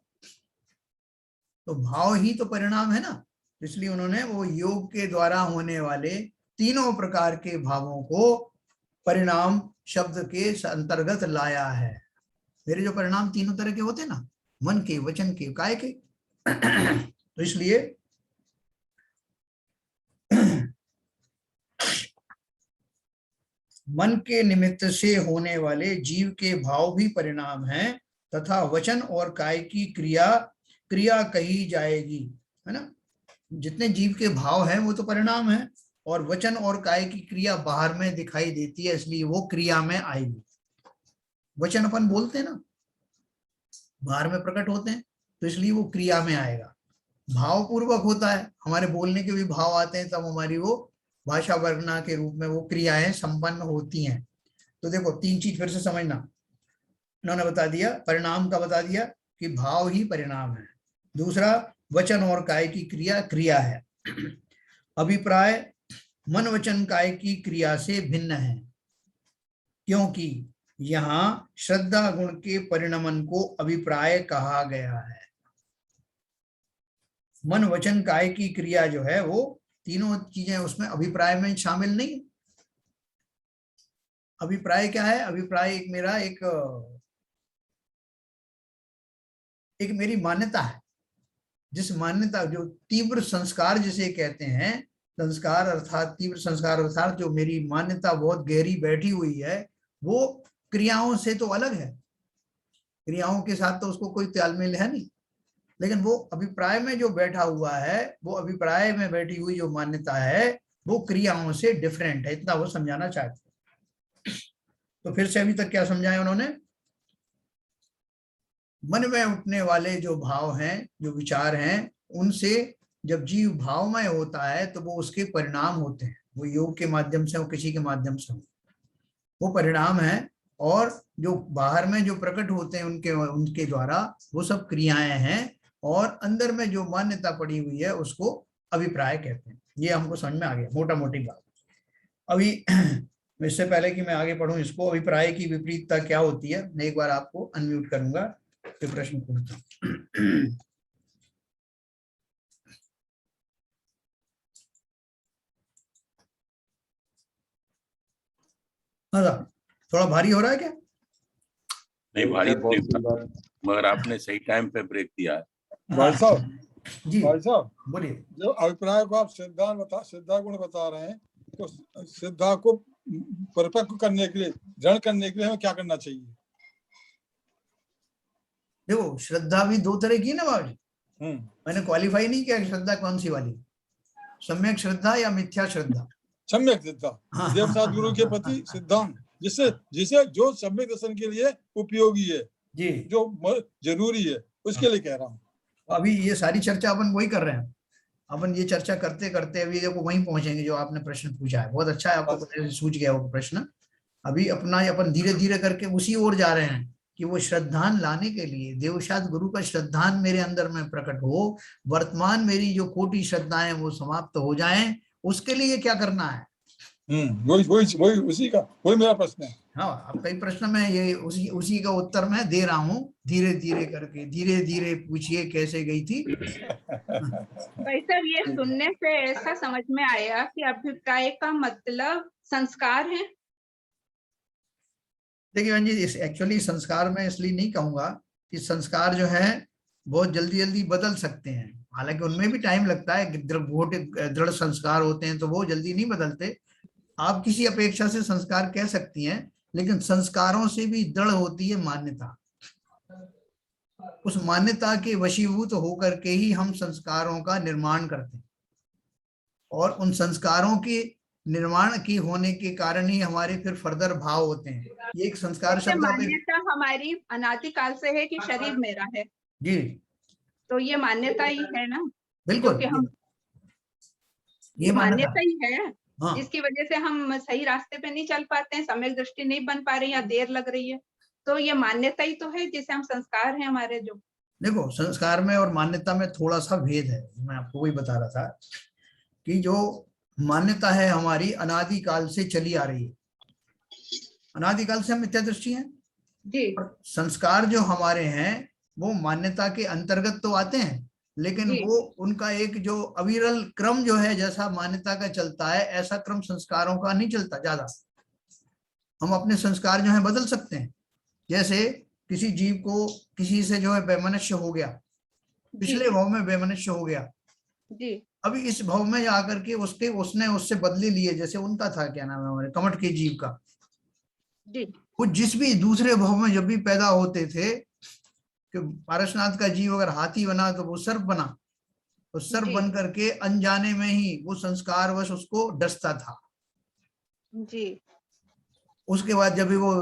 तो भाव ही तो परिणाम है ना, इसलिए उन्होंने वो योग के द्वारा होने वाले तीनों प्रकार के भावों को परिणाम शब्द के अंतर्गत लाया है। मेरे जो परिणाम तीनों तरह के होते हैं ना, मन के, वचन के, काय के। तो इसलिए मन के निमित्त से होने वाले जीव के भाव भी परिणाम हैं तथा वचन और काय की क्रिया कही जाएगी, है ना। जितने जीव के भाव हैं वो तो परिणाम है, और वचन और काय की क्रिया बाहर में दिखाई देती है, इसलिए वो क्रिया में आएगी। वचन अपन बोलते हैं ना, बाहर में प्रकट होते हैं, तो इसलिए वो क्रिया में आएगा। भाव पूर्वक होता है, हमारे बोलने के भी भाव आते हैं, तब हमारी वो भाषा वर्णना के रूप में वो क्रियाएं संपन्न होती हैं। तो देखो तीन चीज फिर से समझना, उन्होंने बता दिया, परिणाम का बता दिया कि भाव ही परिणाम है। दूसरा, वचन और काय की क्रिया है। अभिप्राय मन वचन काय की क्रिया से भिन्न है, क्योंकि यहाँ श्रद्धा गुण के परिणमन को अभिप्राय कहा गया है। मन वचन काय की क्रिया जो है वो तीनों चीजें उसमें अभिप्राय में शामिल नहीं। अभिप्राय क्या है, अभिप्राय एक मेरा एक मेरी मान्यता है, जिस मान्यता, जो तीव्र संस्कार जिसे कहते हैं, संस्कार अर्थात तीव्र संस्कार अर्थात जो मेरी मान्यता बहुत गहरी बैठी हुई है, वो क्रियाओं से तो अलग है, क्रियाओं के साथ तो उसको कोई तालमेल है नहीं, लेकिन वो अभिप्राय में जो बैठा हुआ है, वो अभिप्राय में बैठी हुई जो मान्यता है वो क्रियाओं से डिफरेंट है, इतना वो समझाना चाहते हैं। तो फिर से अभी तक क्या समझाया उन्होंने? मन में उठने वाले जो भाव हैं, जो विचार हैं, उनसे जब जीव भावमय होता है तो वो उसके परिणाम होते हैं, वो योग के माध्यम से हो, किसी के माध्यम से हो, वो परिणाम है। और जो बाहर में जो प्रकट होते हैं उनके उनके द्वारा, वो सब क्रियाएं हैं, और अंदर में जो मान्यता पड़ी हुई है उसको अभिप्राय कहते हैं। ये हमको समझ में आ गया मोटा मोटी बात। अभी इससे पहले कि मैं आगे पढ़ूं, इसको अभिप्राय की विपरीतता क्या होती है, मैं एक बार आपको अनम्यूट करूंगा, फिर प्रश्न पूछता हूं। थोड़ा भारी हो रहा है क्या? नहीं, भारी नहीं था, मगर आपने सही टाइम पे ब्रेक दिया है। भाई साहब जी भाई साहब बोलिए। जो अभिप्राय को आप सिद्धा गुण बता रहे हैं, तो सिद्धा को परिपक्व करने के लिए, दृढ़ करने के लिए हमें क्या करना चाहिए? देखो, श्रद्धा भी दो तरह की है ना बाबू जी। मैंने क्वालिफाई नहीं किया श्रद्धा कौन सी वाली, सम्यक श्रद्धा या मिथ्या श्रद्धा। सम्यक श्रद्धा, देवसाद गुरु के प्रति सिद्धांत, जिसे जो सम्यक दर्शन के लिए उपयोगी है जी, जो जरूरी है, उसके लिए कह रहा हूँ। अभी ये सारी चर्चा अपन वही कर रहे हैं, अपन ये चर्चा करते करते अभी देखो वहीं पहुंचेंगे जो आपने प्रश्न पूछा है। बहुत अच्छा है, आपको सूझ गया वो प्रश्न। अभी अपना अपन धीरे धीरे करके उसी ओर जा रहे हैं कि वो श्रद्धान लाने के लिए, देवशाद गुरु का श्रद्धान मेरे अंदर में प्रकट हो, वर्तमान मेरी जो खोटी श्रद्धाएं वो समाप्त हो जाएं, उसके लिए क्या करना है? वही मेरा प्रश्न है। हाँ, अब कई प्रश्न में ये उसी का उत्तर मैं दे रहा हूँ, धीरे धीरे करके, धीरे धीरे पूछिए कैसे गई थी। भाई साहब, ये सुनने से ऐसा समझ में आया कि अभिप्राय का मतलब संस्कार है। देखिए बहन जी, एक्चुअली संस्कार में इसलिए नहीं कहूंगा कि संस्कार जो है बहुत जल्दी जल्दी बदल सकते हैं, हालांकि उनमें भी टाइम लगता है, दृढ़ संस्कार होते हैं तो वो जल्दी नहीं बदलते। आप किसी अपेक्षा से संस्कार कह सकती हैं, लेकिन संस्कारों से भी दृढ़ होती है मान्यता। उस मान्यता के वशीभूत होकर के ही हम संस्कारों का निर्माण करते हैं, और उन संस्कारों के निर्माण की होने के कारण ही हमारे फिर फर्दर भाव होते हैं। ये एक संस्कार शब्द मान्यता हमारी अनादिकाल से है कि शरीर मेरा है जी, तो ये मान्यता ही है ना। बिल्कुल, हम ये मान्यता ही है। हाँ। जिसकी वजह से हम सही रास्ते पे नहीं चल पाते हैं, सम्यक दृष्टि नहीं बन पा रही या देर लग रही है, तो ये मान्यता ही तो है जिसे हम संस्कार हैं हमारे। जो देखो, संस्कार में और मान्यता में थोड़ा सा भेद है, मैं आपको वही बता रहा था कि जो मान्यता है हमारी अनादिकाल से चली आ रही है, अनादिकाल से हम मिथ्या दृष्टि हैं जी। संस्कार जो हमारे हैं वो मान्यता के अंतर्गत तो आते हैं, लेकिन वो उनका एक जो अविरल क्रम जो है, जैसा मान्यता का चलता है ऐसा क्रम संस्कारों का नहीं चलता ज्यादा। हम अपने संस्कार जो है बदल सकते हैं, जैसे किसी जीव को किसी से जो है वैमनस्य हो गया, पिछले भाव में वैमनस्य हो गया जी, अभी इस भाव में आकर के उसने उससे बदले लिए, जैसे उनका था, क्या नाम है हमारे कमठ के जीव का जी, वो जिस भी दूसरे भाव में जब भी पैदा होते थे, कि पारसनाथ का जीव अगर हाथी बना तो वो सर्प बना, तो सर्प बन करके अनजाने में ही वो संस्कारवश उसको डसता था जी। उसके बाद जब भी वो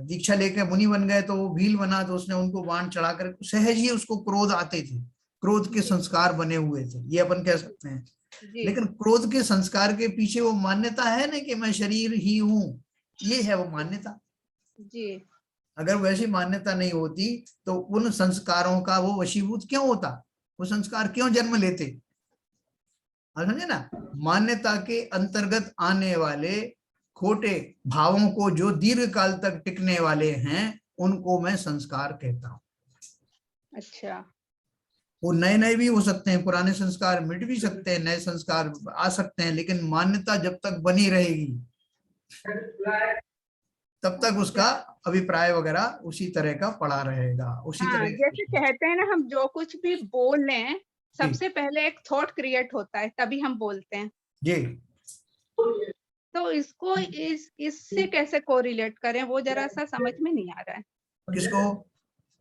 दीक्षा लेकर मुनि बन गए तो वो भील बना, तो उसने उनको बाण चढ़ाकर, सहज ही उसको क्रोध आते थे, क्रोध के संस्कार बने हुए थे, ये अपन कह सकते हैं। लेकिन क्रोध के संस्कार के पीछे वो मान्यता है ना कि मैं शरीर ही हूँ, ये है वो मान्यता जी। अगर वैसी मान्यता नहीं होती तो उन संस्कारों का वो वशीभूत क्यों होता, वो संस्कार क्यों जन्म लेते, समझे ना। मान्यता के अंतर्गत आने वाले खोटे भावों को जो दीर्घ काल तक टिकने वाले हैं उनको मैं संस्कार कहता हूं। अच्छा, वो नए नए भी हो सकते हैं, पुराने संस्कार मिट भी सकते हैं, नए संस्कार आ सकते हैं, लेकिन मान्यता जब तक बनी रहेगी तब तक उसका अभिप्राय वगैरह उसी तरह का पड़ा रहेगा, उसी तरह। जैसे कहते हैं ना, हम जो कुछ भी बोल लें सबसे पहले एक थॉट क्रिएट होता है, तभी हम बोलते हैं। जी। तो इसको इससे कैसे कोरिलेट करें, वो जरा सा समझ में नहीं आ रहा है। किसको?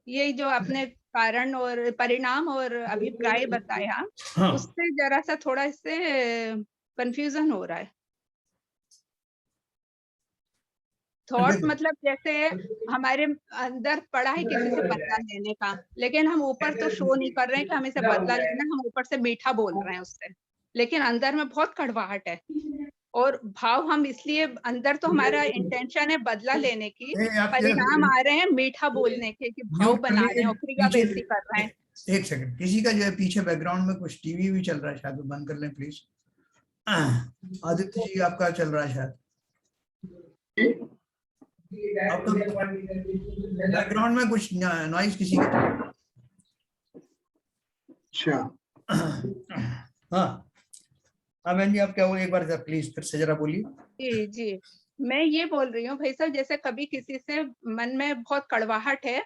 ये जो आपने कारण और परिणाम और अभिप्राय बताया, हाँ, उससे जरा सा थोड़ा इससे कंफ्यूजन हो रहा है। थॉट देखो, मतलब जैसे हमारे अंदर पड़ा है किसी से बदला लेने का, लेकिन हम ऊपर तो शो नहीं कर रहे हैं कि हमें से बदला लेना है, हम ऊपर से मीठा बोल रहे हैं उससे, लेकिन अंदर में बहुत कड़वाहट है। और भाव हम इसलिए अंदर तो हमारा इंटेंशन है बदला लेने की, आप परिणाम आ रहे हैं मीठा बोलने के, कि भाव म्यूट कर बना रहे हैं और क्रिया पीछे। वैसी कर रहे हैं। एक सेकंड, किसी का जो है पीछे बैकग्राउंड में कुछ टीवी भी चल रहा है शायद, वो बंद कर लें प्लीज। आदित्य जी आपका चल रहा है शायद, आपका बैकग्राउंड में कुछ नॉइज किसी का। अच्छा, हाँ बहन जी, आप क्या हो, एक बार प्लीज फिर से जरा बोलिए। जी जी, मैं ये बोल रही हूँ भाई साहब, जैसे कभी किसी से मन में बहुत कड़वाहट है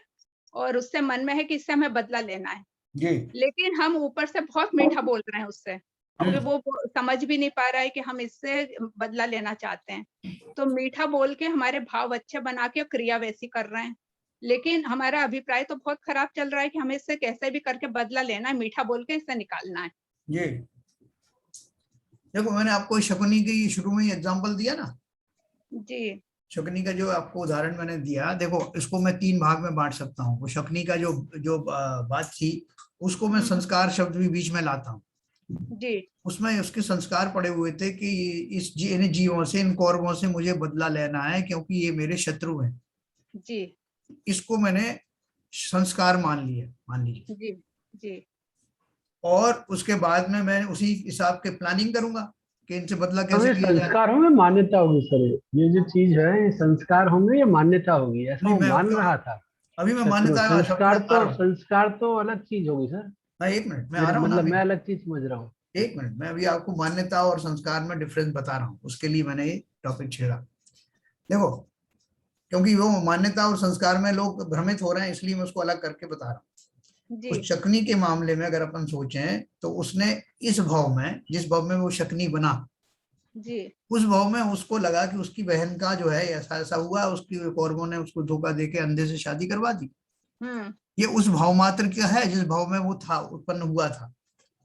और उससे मन में है कि इससे हमें बदला लेना है, जी। लेकिन हम ऊपर से बहुत मीठा बोल रहे हैं उससे, क्योंकि वो समझ भी नहीं पा रहा है कि हम इससे बदला लेना चाहते हैं। तो मीठा बोल के हमारे भाव अच्छे बना के क्रिया वैसी कर रहे हैं, लेकिन हमारा अभिप्राय तो बहुत खराब चल रहा है कि हमें इससे कैसे भी करके बदला लेना है, मीठा बोल के इससे निकालना है। जी देखो, मैंने आपको शकुनी की शुरू में ही एग्जांपल दिया ना, जी शकुनी का जो आपको उदाहरण मैंने दिया, देखो इसको मैं 3 भाग में बांट सकता हूँ। वो शकुनी का जो जो बात थी, उसको मैं संस्कार शब्द भी बीच में लाता हूँ। जी उसमें उसके संस्कार पड़े हुए थे कि इन जीवों से, इन कौरवों से मुझे बदला लेना है क्योंकि ये मेरे शत्रु हैं। जी इसको मैंने संस्कार मान लीजिए। जी जी और उसके बाद में मैं उसी हिसाब के प्लानिंग करूंगा कि इनसे बदला कैसे ये लिया जाए। संस्कार होंगे, मान्यता होगी सर? ये जो चीज है, ये संस्कार होंगे या मान्यता होगी, ऐसा नहीं, वो मैं मान रहा था। अभी मैं शत्रु मान्यता शब्द में संस्कार आ रहा हूँ। संस्कार तो अलग चीज होगी सर। हाँ, 1 मिनट मैं आ मेरा रहा हूँ ना मतलब अभी। मैं अलग चीज समझ रहा हूँ। 1 मिनट, मैं अभी आपको मान्यता और संस्कार में डिफरेंस बता रहा हूँ, उसके लिए मैंने ये टॉपिक छेड़ा। देखो, क्योंकि वो मान्यता और संस्कार में लोग भ्रमित हो रहे हैं, इसलिए मैं उसको अलग करके बता रहा हूँ। जी उस शकुनी के मामले में अगर अपन सोचें तो उसने इस भाव में, जिस भाव में वो शकुनी बना, जी उस भाव में उसको लगा कि उसकी बहन का जो है ऐसा ऐसा हुआ, उसकी कौरवों ने उसको धोखा देके अंधे से शादी करवा दी। ये उस भाव मात्र का है जिस भाव में वो था, उत्पन्न हुआ था।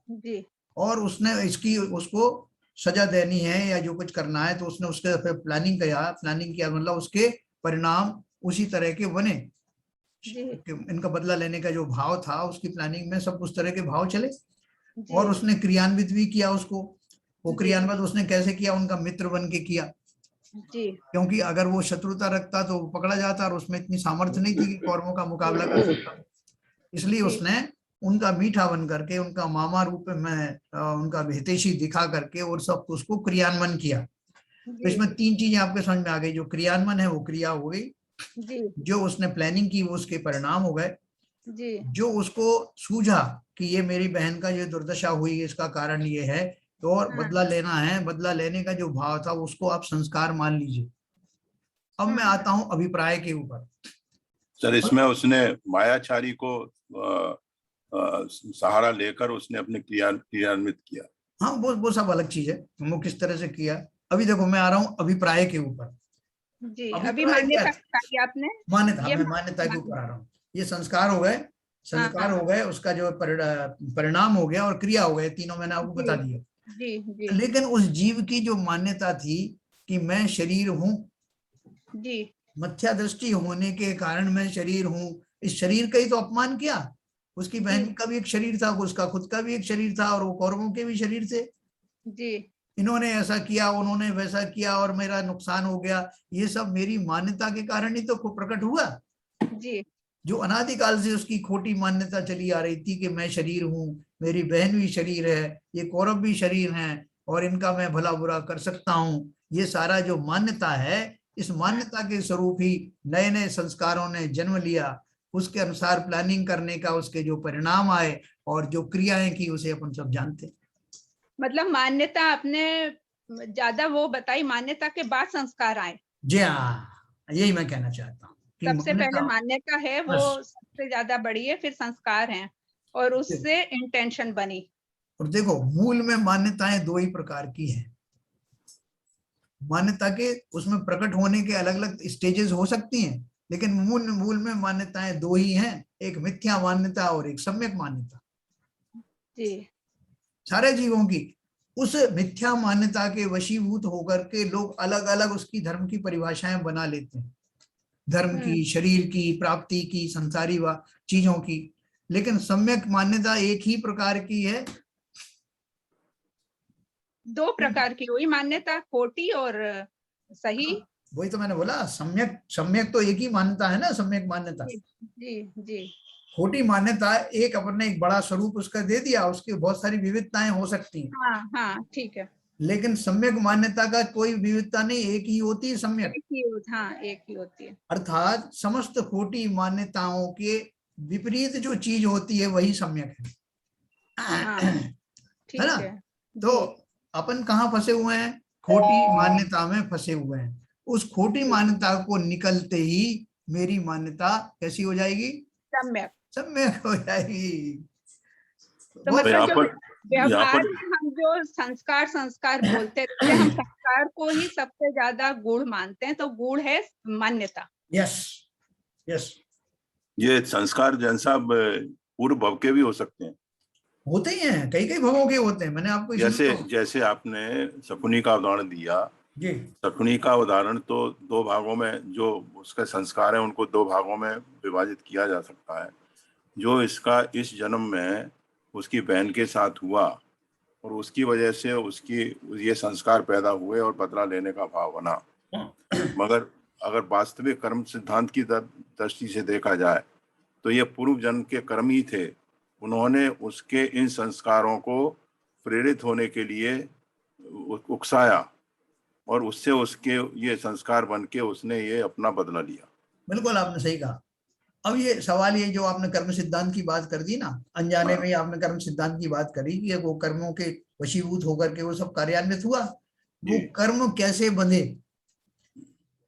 जी और उसने इसकी उसको सजा देनी है या जो कुछ करना है, तो उसने उसके फिर प्लानिंग किया, मतलब उसके परिणाम उसी तरह के बने। जी इनका बदला लेने का जो भाव था, उसकी प्लानिंग में सब उस तरह के भाव चले। जी और उसने क्रियान्वित भी किया उसको। वो जी क्रियान्वित उसने कैसे किया? उनका मित्र बन के किया। जी क्योंकि अगर वो शत्रुता रखता तो वो पकड़ा जाता, और उसमें इतनी सामर्थ्य नहीं थी कि कौरवों का मुकाबला कर सकता। इसलिए जी उसने उनका मीठा बन करके, उनका मामा रूप में उनका हितैषी दिखा करके और सब उसको क्रियान्वयन किया। तो जी इसमें 3 चीजें आपके समझ में आ गई। जो क्रियान्वयन है वो क्रिया हो गई, जी जो उसने प्लानिंग की वो उसके परिणाम हो गए, जी जो उसको सूझा कि ये मेरी बहन का जो दुर्दशा हुई इसका कारण ये है, तो और हाँ बदला लेना है, बदला लेने का जो भाव था उसको आप संस्कार मान लीजिए। अब मैं आता हूं अभिप्राय के ऊपर। सर, इसमें उसने मायाचारी को सहारा लेकर उसने अपने क्रियान्वित किया। हाँ, वो सब अलग चीज है, वो किस तरह से किया। अभी देखो, मैं आ रहा हूँ अभिप्राय के ऊपर। जी। अभी अभिप्राय क्या मान्यता है? बताई आपने, मान्यता, ये मैं मान्यता के ऊपर आ मान्यता। रहा हूँ। ये संस्कार हो गए, संस्कार हाँ हो गए, उसका जो परिणाम हो गया, और क्रिया हो गए, तीनों मैंने आपको बता जी दिया। जी जी लेकिन उस जीव की जो मान्यता थी कि मैं शरीर हूं, जी मिथ्या दृष्टि होने के कारण मैं शरीर हूं, इस शरीर का ही तो अपमान किया। उसकी बहन जी का भी एक शरीर था, उसका खुद का भी एक शरीर था, और वो कौरवों के भी शरीर थे। जी इन्होंने ऐसा किया, उन्होंने वैसा किया, और मेरा नुकसान हो गया। ये सब मेरी मान्यता के कारण ही तो प्रकट हुआ। जी जो अनादिकाल से उसकी खोटी मान्यता चली आ रही थी कि मैं शरीर हूँ, मेरी बहन भी शरीर है, ये कौरव भी शरीर हैं, और इनका मैं भला बुरा कर सकता हूँ। ये सारा जो मान्यता है, इस मान्यता के स्वरूप ही नए नए संस्कारों ने जन्म लिया। उसके अनुसार प्लानिंग करने का उसके जो परिणाम आए और जो क्रियाएं की, उसे अपन सब जानते हैं। मतलब मान्यता आपने ज्यादा वो बताई, मान्यता के बाद संस्कार आए। जी हाँ, यही मैं कहना चाहता हूँ कि सबसे पहले मान्यता। मान्यता है, वो बस, सबसे ज्यादा बड़ी है, फिर संस्कार हैं, और उससे इंटेंशन बनी। और देखो, मूल में मान्यताएं 2 ही प्रकार की हैं। मान्यता के उसमें प्रकट होने के अलग अलग स्टेजेस हो सकती हैं, लेकिन मूल मूल में मान्यताएं दो ही हैं, एक मिथ्या मान्यता और एक सम्यक मान्यता। जी सारे जीवों की उस मिथ्या मान्यता के वशीभूत होकर के लोग अलग अलग उसकी धर्म की परिभाषाएं बना लेते हैं, धर्म की, शरीर की, प्राप्ति की, संसारी चीजों की। लेकिन सम्यक मान्यता एक ही प्रकार की है। दो प्रकार की हुई मान्यता, खोटी और सही। वही तो मैंने बोला, सम्यक सम्यक तो एक ही मान्यता है ना, सम्यक मान्यता। जी जी खोटी मान्यता एक अपने एक बड़ा स्वरूप उसका दे दिया, उसकी बहुत सारी विविधताएं हो सकती हैं। हाँ हाँ ठीक है। लेकिन सम्यक मान्यता का कोई विविधता नहीं, एक ही होती है सम्यक। हाँ एक ही होती है। अर्थात समस्त खोटी मान्यताओं के विपरीत जो चीज होती है वही सम्यक है। हाँ है ठीक ना? है। तो अपन कहाँ फंसे हुए हैं? खोटी मान्यता में फंसे हुए हैं। उस खोटी मान्यता को निकलते ही मेरी मान्यता कैसी हो जाएगी? सम्यक। सम्यक हो जाएगी। तो बहुत मतलब जो यहाँ व्यवहार पर में हम जो संस्कार संस्कार बोलते रहते हैं, हम संस्कार को ही सबसे ज्यादा गूढ़ मानते हैं, तो गूढ़ है मान्यता। यस यस, ये संस्कार जैसा पूर्व भव के भी हो सकते हैं, होते ही हैं, कई कई भवों के होते हैं। मैंने आपको जैसे इसलिए जैसे आपने शकुनी का उदाहरण दिया। जी शकुनी का उदाहरण तो दो भागों में, जो उसके संस्कार है उनको दो भागों में विभाजित किया जा सकता है। जो इसका इस जन्म में उसकी बहन के साथ हुआ और उसकी वजह से उसकी ये संस्कार पैदा हुए और बदला लेने का भाव बना। मगर अगर वास्तविक कर्म सिद्धांत की दृष्टि से देखा जाए तो ये पूर्व जन्म के कर्म ही थे। उन्होंने उसके इन संस्कारों को प्रेरित होने के लिए उकसाया और उससे उसके ये संस्कार बन के उसने ये अपना बदला लिया। बिल्कुल आपने सही कहा। अब ये सवाल, ये जो आपने कर्म सिद्धांत की बात कर दी ना, अनजाने में ही आपने कर्म सिद्धांत की बात करी कि वो कर्मों के वशीभूत होकर के वो सब कार्यान्वित हुआ। वो कर्म कैसे बंधे?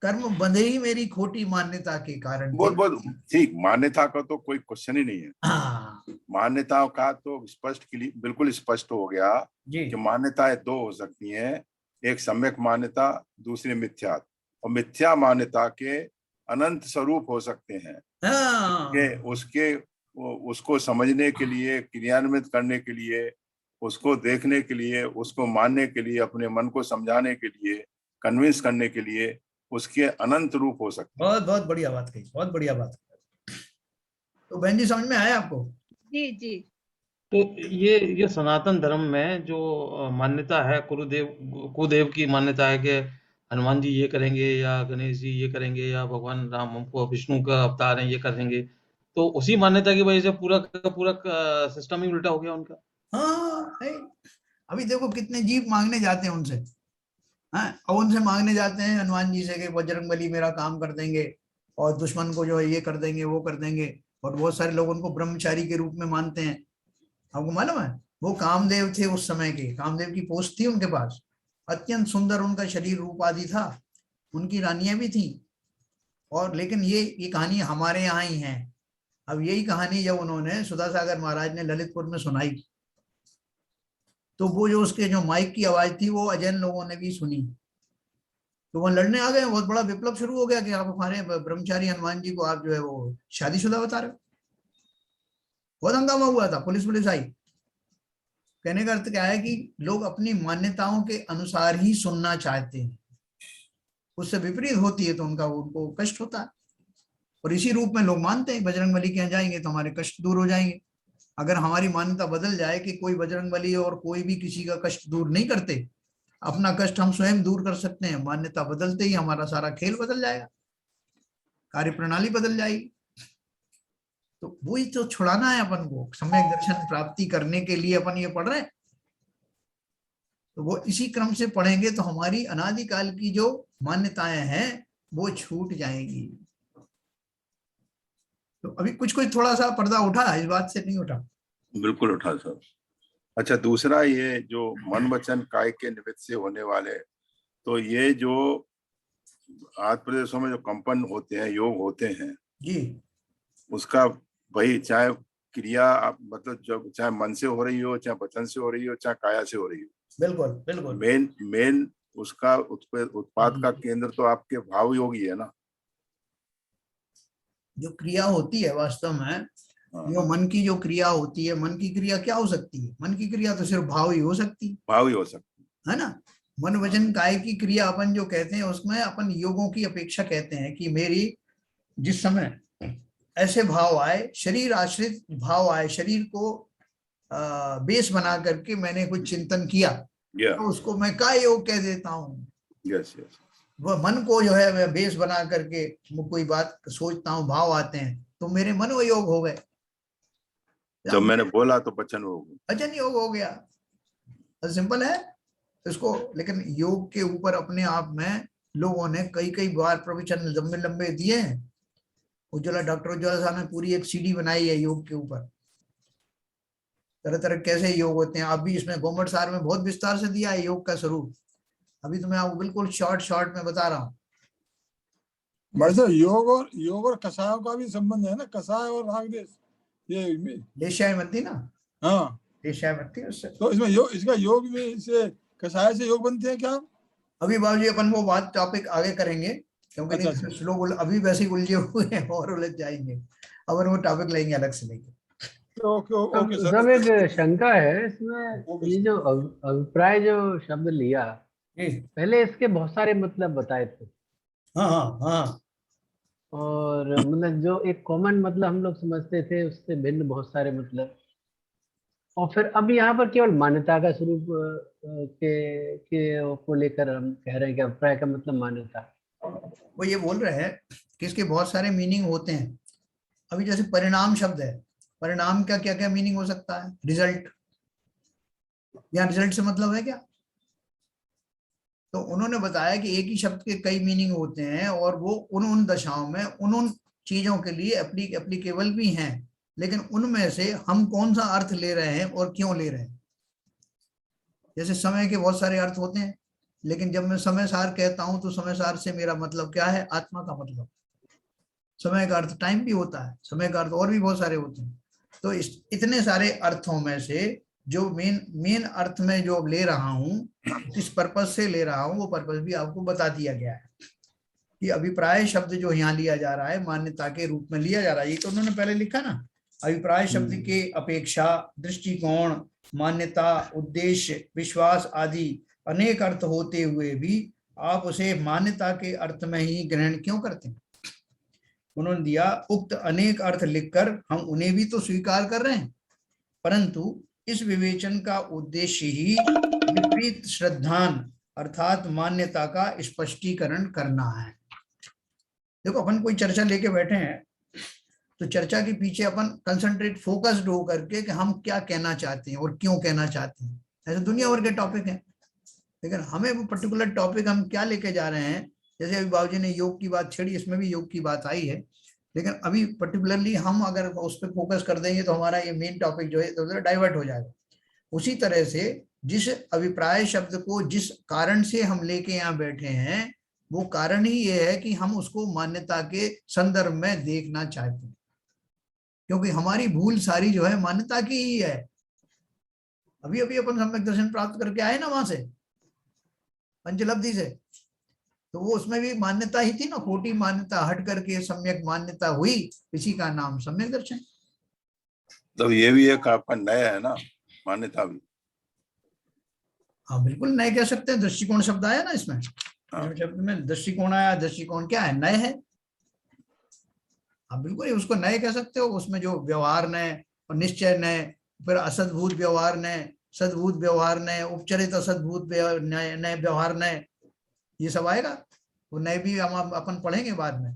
कर्म बंधे ही मेरी खोटी मान्यता के कारण थे। बहुत बहुत ठीक, मान्यता का तो कोई क्वेश्चन ही नहीं है। हाँ मान्यताओं का तो बिल्कुल स्पष्ट हो गया जी कि मान्यताएं दो हो सकती हैं, एक सम्यक मान्यता, दूसरी मिथ्या। और मिथ्या मान्यता के अनंत स्वरूप हो सकते हैं। हाँ उसके उसको समझने के लिए, क्रियान्वित करने के लिए, उसको देखने के लिए, उसको मानने के लिए, अपने मन को समझाने के लिए, कन्विंस करने के लिए उसके अनंत रूप हो सकते हैं। बहुत बहुत बढ़िया बात कही, बहुत बढ़िया बात। तो बहन जी समझ में आया आपको? जी जी तो ये सनातन धर्म में जो मान्यता है, कुरुदेव की मान्यता है कि हनुमान जी ये करेंगे या गणेश जी ये करेंगे या भगवान राम हमको विष्णु का अवतार है ये करेंगे, तो उसी मान्यता की वजह से पूरा का पूरा सिस्टम ही उल्टा हो गया उनका। हाँ नहीं, अभी देखो कितने जीव मांगने जाते हैं उनसे। हाँ, और उनसे मांगने जाते हैं हनुमान जी से कि बजरंगबली मेरा काम कर देंगे और दुश्मन को जो है ये कर देंगे वो कर देंगे। और बहुत सारे लोग उनको ब्रह्मचारी के रूप में मानते हैं। आपको मालूम है वो कामदेव थे उस समय के, कामदेव की पोस्ट थी उनके पास, अत्यंत सुंदर उनका शरीर रूप आदि था, उनकी रानियां भी थी। और लेकिन ये कहानी हमारे यहाँ ही है। अब यही कहानी जब उन्होंने सुधा सागर महाराज ने ललितपुर में सुनाई, तो वो जो उसके जो माइक की आवाज थी वो अजैन लोगों ने भी सुनी। तो वो लड़ने आ गए, बहुत बड़ा विप्लव शुरू हो गया कि आप हमारे ब्रह्मचारी हनुमान जी को आप जो है वो शादीशुदा बता रहे हो। बहुत हंगामा हुआ था, पुलिस आई। कहने का अर्थ क्या है कि लोग अपनी मान्यताओं के अनुसार ही सुनना चाहते हैं, उससे विपरीत होती है तो उनको कष्ट होता है। और इसी रूप में लोग मानते हैं बजरंगबली के यहाँ जाएंगे तो हमारे कष्ट दूर हो जाएंगे। अगर हमारी मान्यता बदल जाए कि कोई बजरंगबली और कोई भी किसी का कष्ट दूर नहीं करते, अपना कष्ट हम स्वयं दूर कर सकते हैं, मान्यता बदलते ही हमारा सारा खेल बदल जाएगा, कार्य प्रणाली बदल जाएगी। तो वही तो छुड़ाना है अपन को, सम्यक दर्शन प्राप्ति करने के लिए अपन ये पढ़ रहे हैं। तो वो इसी क्रम से पढ़ेंगे तो हमारी अनादिकाल की जो मान्यताएं हैं वो छूट जाएंगी। तो अभी कुछ थोड़ा सा पर्दा उठा, इस बात से नहीं उठा? बिल्कुल उठा सर। अच्छा, दूसरा ये जो मन वचन काय के निमित्त से होने वाले, तो ये जो आठ प्रदेशों में जो कंपन होते हैं, योग होते हैं जी, उसका भाई चाहे क्रिया मतलब जब चाहे मन से हो रही हो, चाहे वचन से हो रही हो, चाहे काया से हो रही हो, बिल्कुल बिल्कुल। मेन उसका उत्पाद का केंद्र तो आपके भाव योग ही है ना। जो क्रिया होती है वास्तव में, जो मन की जो क्रिया होती है, मन की क्रिया क्या हो सकती है? मन की क्रिया तो सिर्फ भाव ही हो सकती भाव ही हो सकती है ना। मन वचन काय की क्रिया अपन जो कहते हैं उसमें अपन योगों की अपेक्षा कहते हैं कि मेरी जिस समय ऐसे भाव आए, शरीर आश्रित भाव आए, शरीर को बेस बना करके मैंने कुछ चिंतन किया, तो उसको मैं काय योग कह देता हूँ। Yes yes. वह मन को जो है मैं बेस बना करके कोई बात सोचता हूँ, भाव आते हैं, तो मेरे मन व योग हो गए। जब मैंने बोला तो वचन हो गया, वचन योग हो गया। तो सिंपल है इसको। लेकिन योग के ऊपर अपने आप में लोगों ने कई कई बार प्रवचन लंबे लंबे दिए हैं। उज्ज्वला, डॉक्टर उज्ज्वला साहब ने पूरी एक सीडी बनाई है योग के ऊपर, तरह तरह कैसे योग होते हैं। अभी इसमें गोमट सार में बहुत विस्तार से दिया है योग का स्वरूप। अभी तो मैं आपको बिल्कुल शॉर्ट में बता रहा हूँ। भाई साहब, योग और कषायों का भी संबंध है ना, कषाय और रागदेश, ये देशायमती ना। हाँ, देशायमती उससे। तो इसमें इसका योग में से कषाय से योग बनते हैं क्या? अभी बाबूजी अपन वो बात टॉपिक आगे करेंगे, क्योंकि अच्छा, नहीं तो लोग अभी वैसे ही उलझे हुए हैं और उलझ जाएंगे। अब वो टॉपिक लेंगे अलग से लेंगे। Okay sir. सब एक शंका है इसमें, ये जो अभिप्राय जो शब्द लिया, पहले इसके बहुत सारे मतलब बताए थे। हाँ हाँ हाँ। और मतलब जो एक कॉमन मतलब हम लोग समझते थे, उससे भिन्न बहुत सारे मतलब। और फिर अब यहाँ पर केवल मान्यता का स्वरूप को लेकर हम कह रहे हैं कि अभिप्राय का मतलब मान्यता। वो ये बोल रहे हैं कि इसके बहुत सारे मीनिंग होते हैं। अभी जैसे परिणाम शब्द है, परिणाम का क्या क्या मीनिंग हो सकता है? रिजल्ट। यहाँ रिजल्ट से मतलब है क्या? तो उन्होंने बताया कि एक ही शब्द के कई मीनिंग होते हैं और वो उन दशाओं में उन चीजों के लिए एप्लीकेबल भी हैं, लेकिन उनमें से हम कौन सा अर्थ ले रहे हैं और क्यों ले रहे हैं। जैसे समय के बहुत सारे अर्थ होते हैं, लेकिन जब मैं समय सार कहता हूं तो समय सार से मेरा मतलब क्या है? आत्मा का मतलब। समय का अर्थ टाइम भी होता है, समय का अर्थ और भी बहुत सारे होते हैं। तो इतने सारे अर्थों में से जो मेन अर्थ में जो ले रहा हूं, किस पर्पज से ले रहा हूं, वो पर्पज भी आपको बता दिया गया है कि अभिप्राय शब्द जो यहाँ लिया जा रहा है मान्यता के रूप में लिया जा रहा है। ये तो उन्होंने पहले लिखा ना, अभिप्राय शब्द के अपेक्षा, दृष्टिकोण, मान्यता, उद्देश्य, विश्वास आदि अनेक अर्थ होते हुए भी आप उसे मान्यता के अर्थ में ही ग्रहण क्यों करते हैं? उन्होंने दिया, उक्त अनेक अर्थ लिखकर हम उन्हें भी तो स्वीकार कर रहे हैं, परंतु इस विवेचन का उद्देश्य ही विपरीत श्रद्धान अर्थात मान्यता का स्पष्टीकरण करना है। देखो, अपन कोई चर्चा लेके बैठे हैं तो चर्चा के पीछे अपन कंसंट्रेट फोकस्ड हो करके कि हम क्या कहना चाहते हैं और क्यों कहना चाहते हैं। ऐसे दुनिया भर के टॉपिक हैं, लेकिन हमें वो पर्टिकुलर टॉपिक हम क्या लेके जा रहे हैं। जैसे अभी बाबूजी ने योग की बात छेड़ी, इसमें भी योग की बात आई है, लेकिन अभी पर्टिकुलरली हम अगर उस पर फोकस कर देंगे तो हमारा ये मेन टॉपिक जो है तो डाइवर्ट हो जाएगा। उसी तरह से जिस अभिप्राय शब्द को जिस कारण से हम लेके यहाँ बैठे हैं, वो कारण ही ये है कि हम उसको मान्यता के संदर्भ में देखना चाहते हैं, क्योंकि हमारी भूल सारी जो है मान्यता की ही है। अभी अभी अपन सम्यक दर्शन प्राप्त करके आए ना वहां से, पंचलब्धि से, तो वो उसमें भी मान्यता ही थी ना, खोटी मान्यता हट करके सम्यक मान्यता हुई, इसी का नाम सम्यक दर्शन। तो ये भी एक आपका नया है ना, मान्यता भी। हाँ बिल्कुल नए कह सकते हैं। दृष्टिकोण शब्द आया ना इसमें, शब्द में दृष्टिकोण आया। दृष्टिकोण क्या है? नए है। आप बिल्कुल उसको नए कह सकते हो। उसमें जो व्यवहार नए और निश्चय नए, फिर असद्भूत व्यवहार नए, सद्भूत व्यवहार नए, उपचरित असद्भूत नए व्यवहार नए, ये सब आएगा। वो नए भी हम अपन पढ़ेंगे बाद में,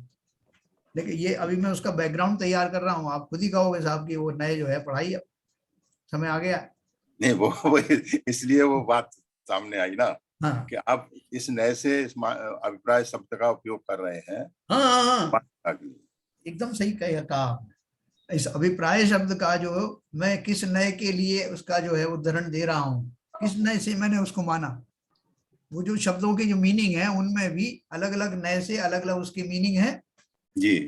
लेकिन ये अभी मैं उसका बैकग्राउंड तैयार कर रहा हूँ। आप खुद ही कहोगे साहब कि वो नए जो है पढ़ाई अब समय आ गया नहीं, वो इसलिए वो बात सामने आई ना। हाँ कि आप इस नए से इस अभिप्राय शब्द का उपयोग कर रहे हैं। हाँ, एकदम सही कहा। इस अभिप्राय शब्द का जो मैं किस नए के लिए उसका जो है उदाहरण दे रहा हूँ, किस नए से मैंने उसको माना। वो जो शब्दों की जो मीनिंग है उनमें भी अलग अलग नए से अलग अलग उसकी मीनिंग है जी।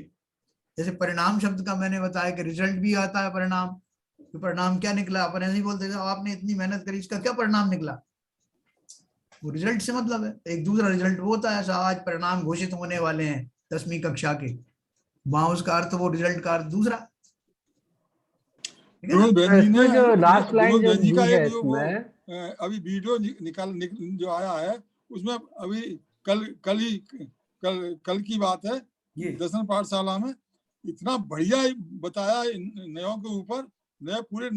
जैसे परिणाम शब्द का मैंने बताया कि रिजल्ट भी आता है परिणाम। तो परिणाम क्या निकला? अपन ऐसे ही बोलते थे आपने इतनी मेहनत करी, इसका क्या परिणाम निकला? वो रिजल्ट से मतलब है। एक दूसरा रिजल्ट वो होता है, ऐसा आज परिणाम घोषित होने वाले हैं 10वीं कक्षा के, वहां उसका अर्थ वो रिजल्ट का अर्थ दूसरा, ठीक है ना? विनोद बहन जी इसमें ने जो लास्ट लाइन विनोद जो बहन जी का दी है एक जो वो इसमें, अभी वीडियो जो आया है उसमें अभी कल की बात है, ये दर्शन पाठशाला में इतना बढ़िया बताया नयों के ऊपर, पूरे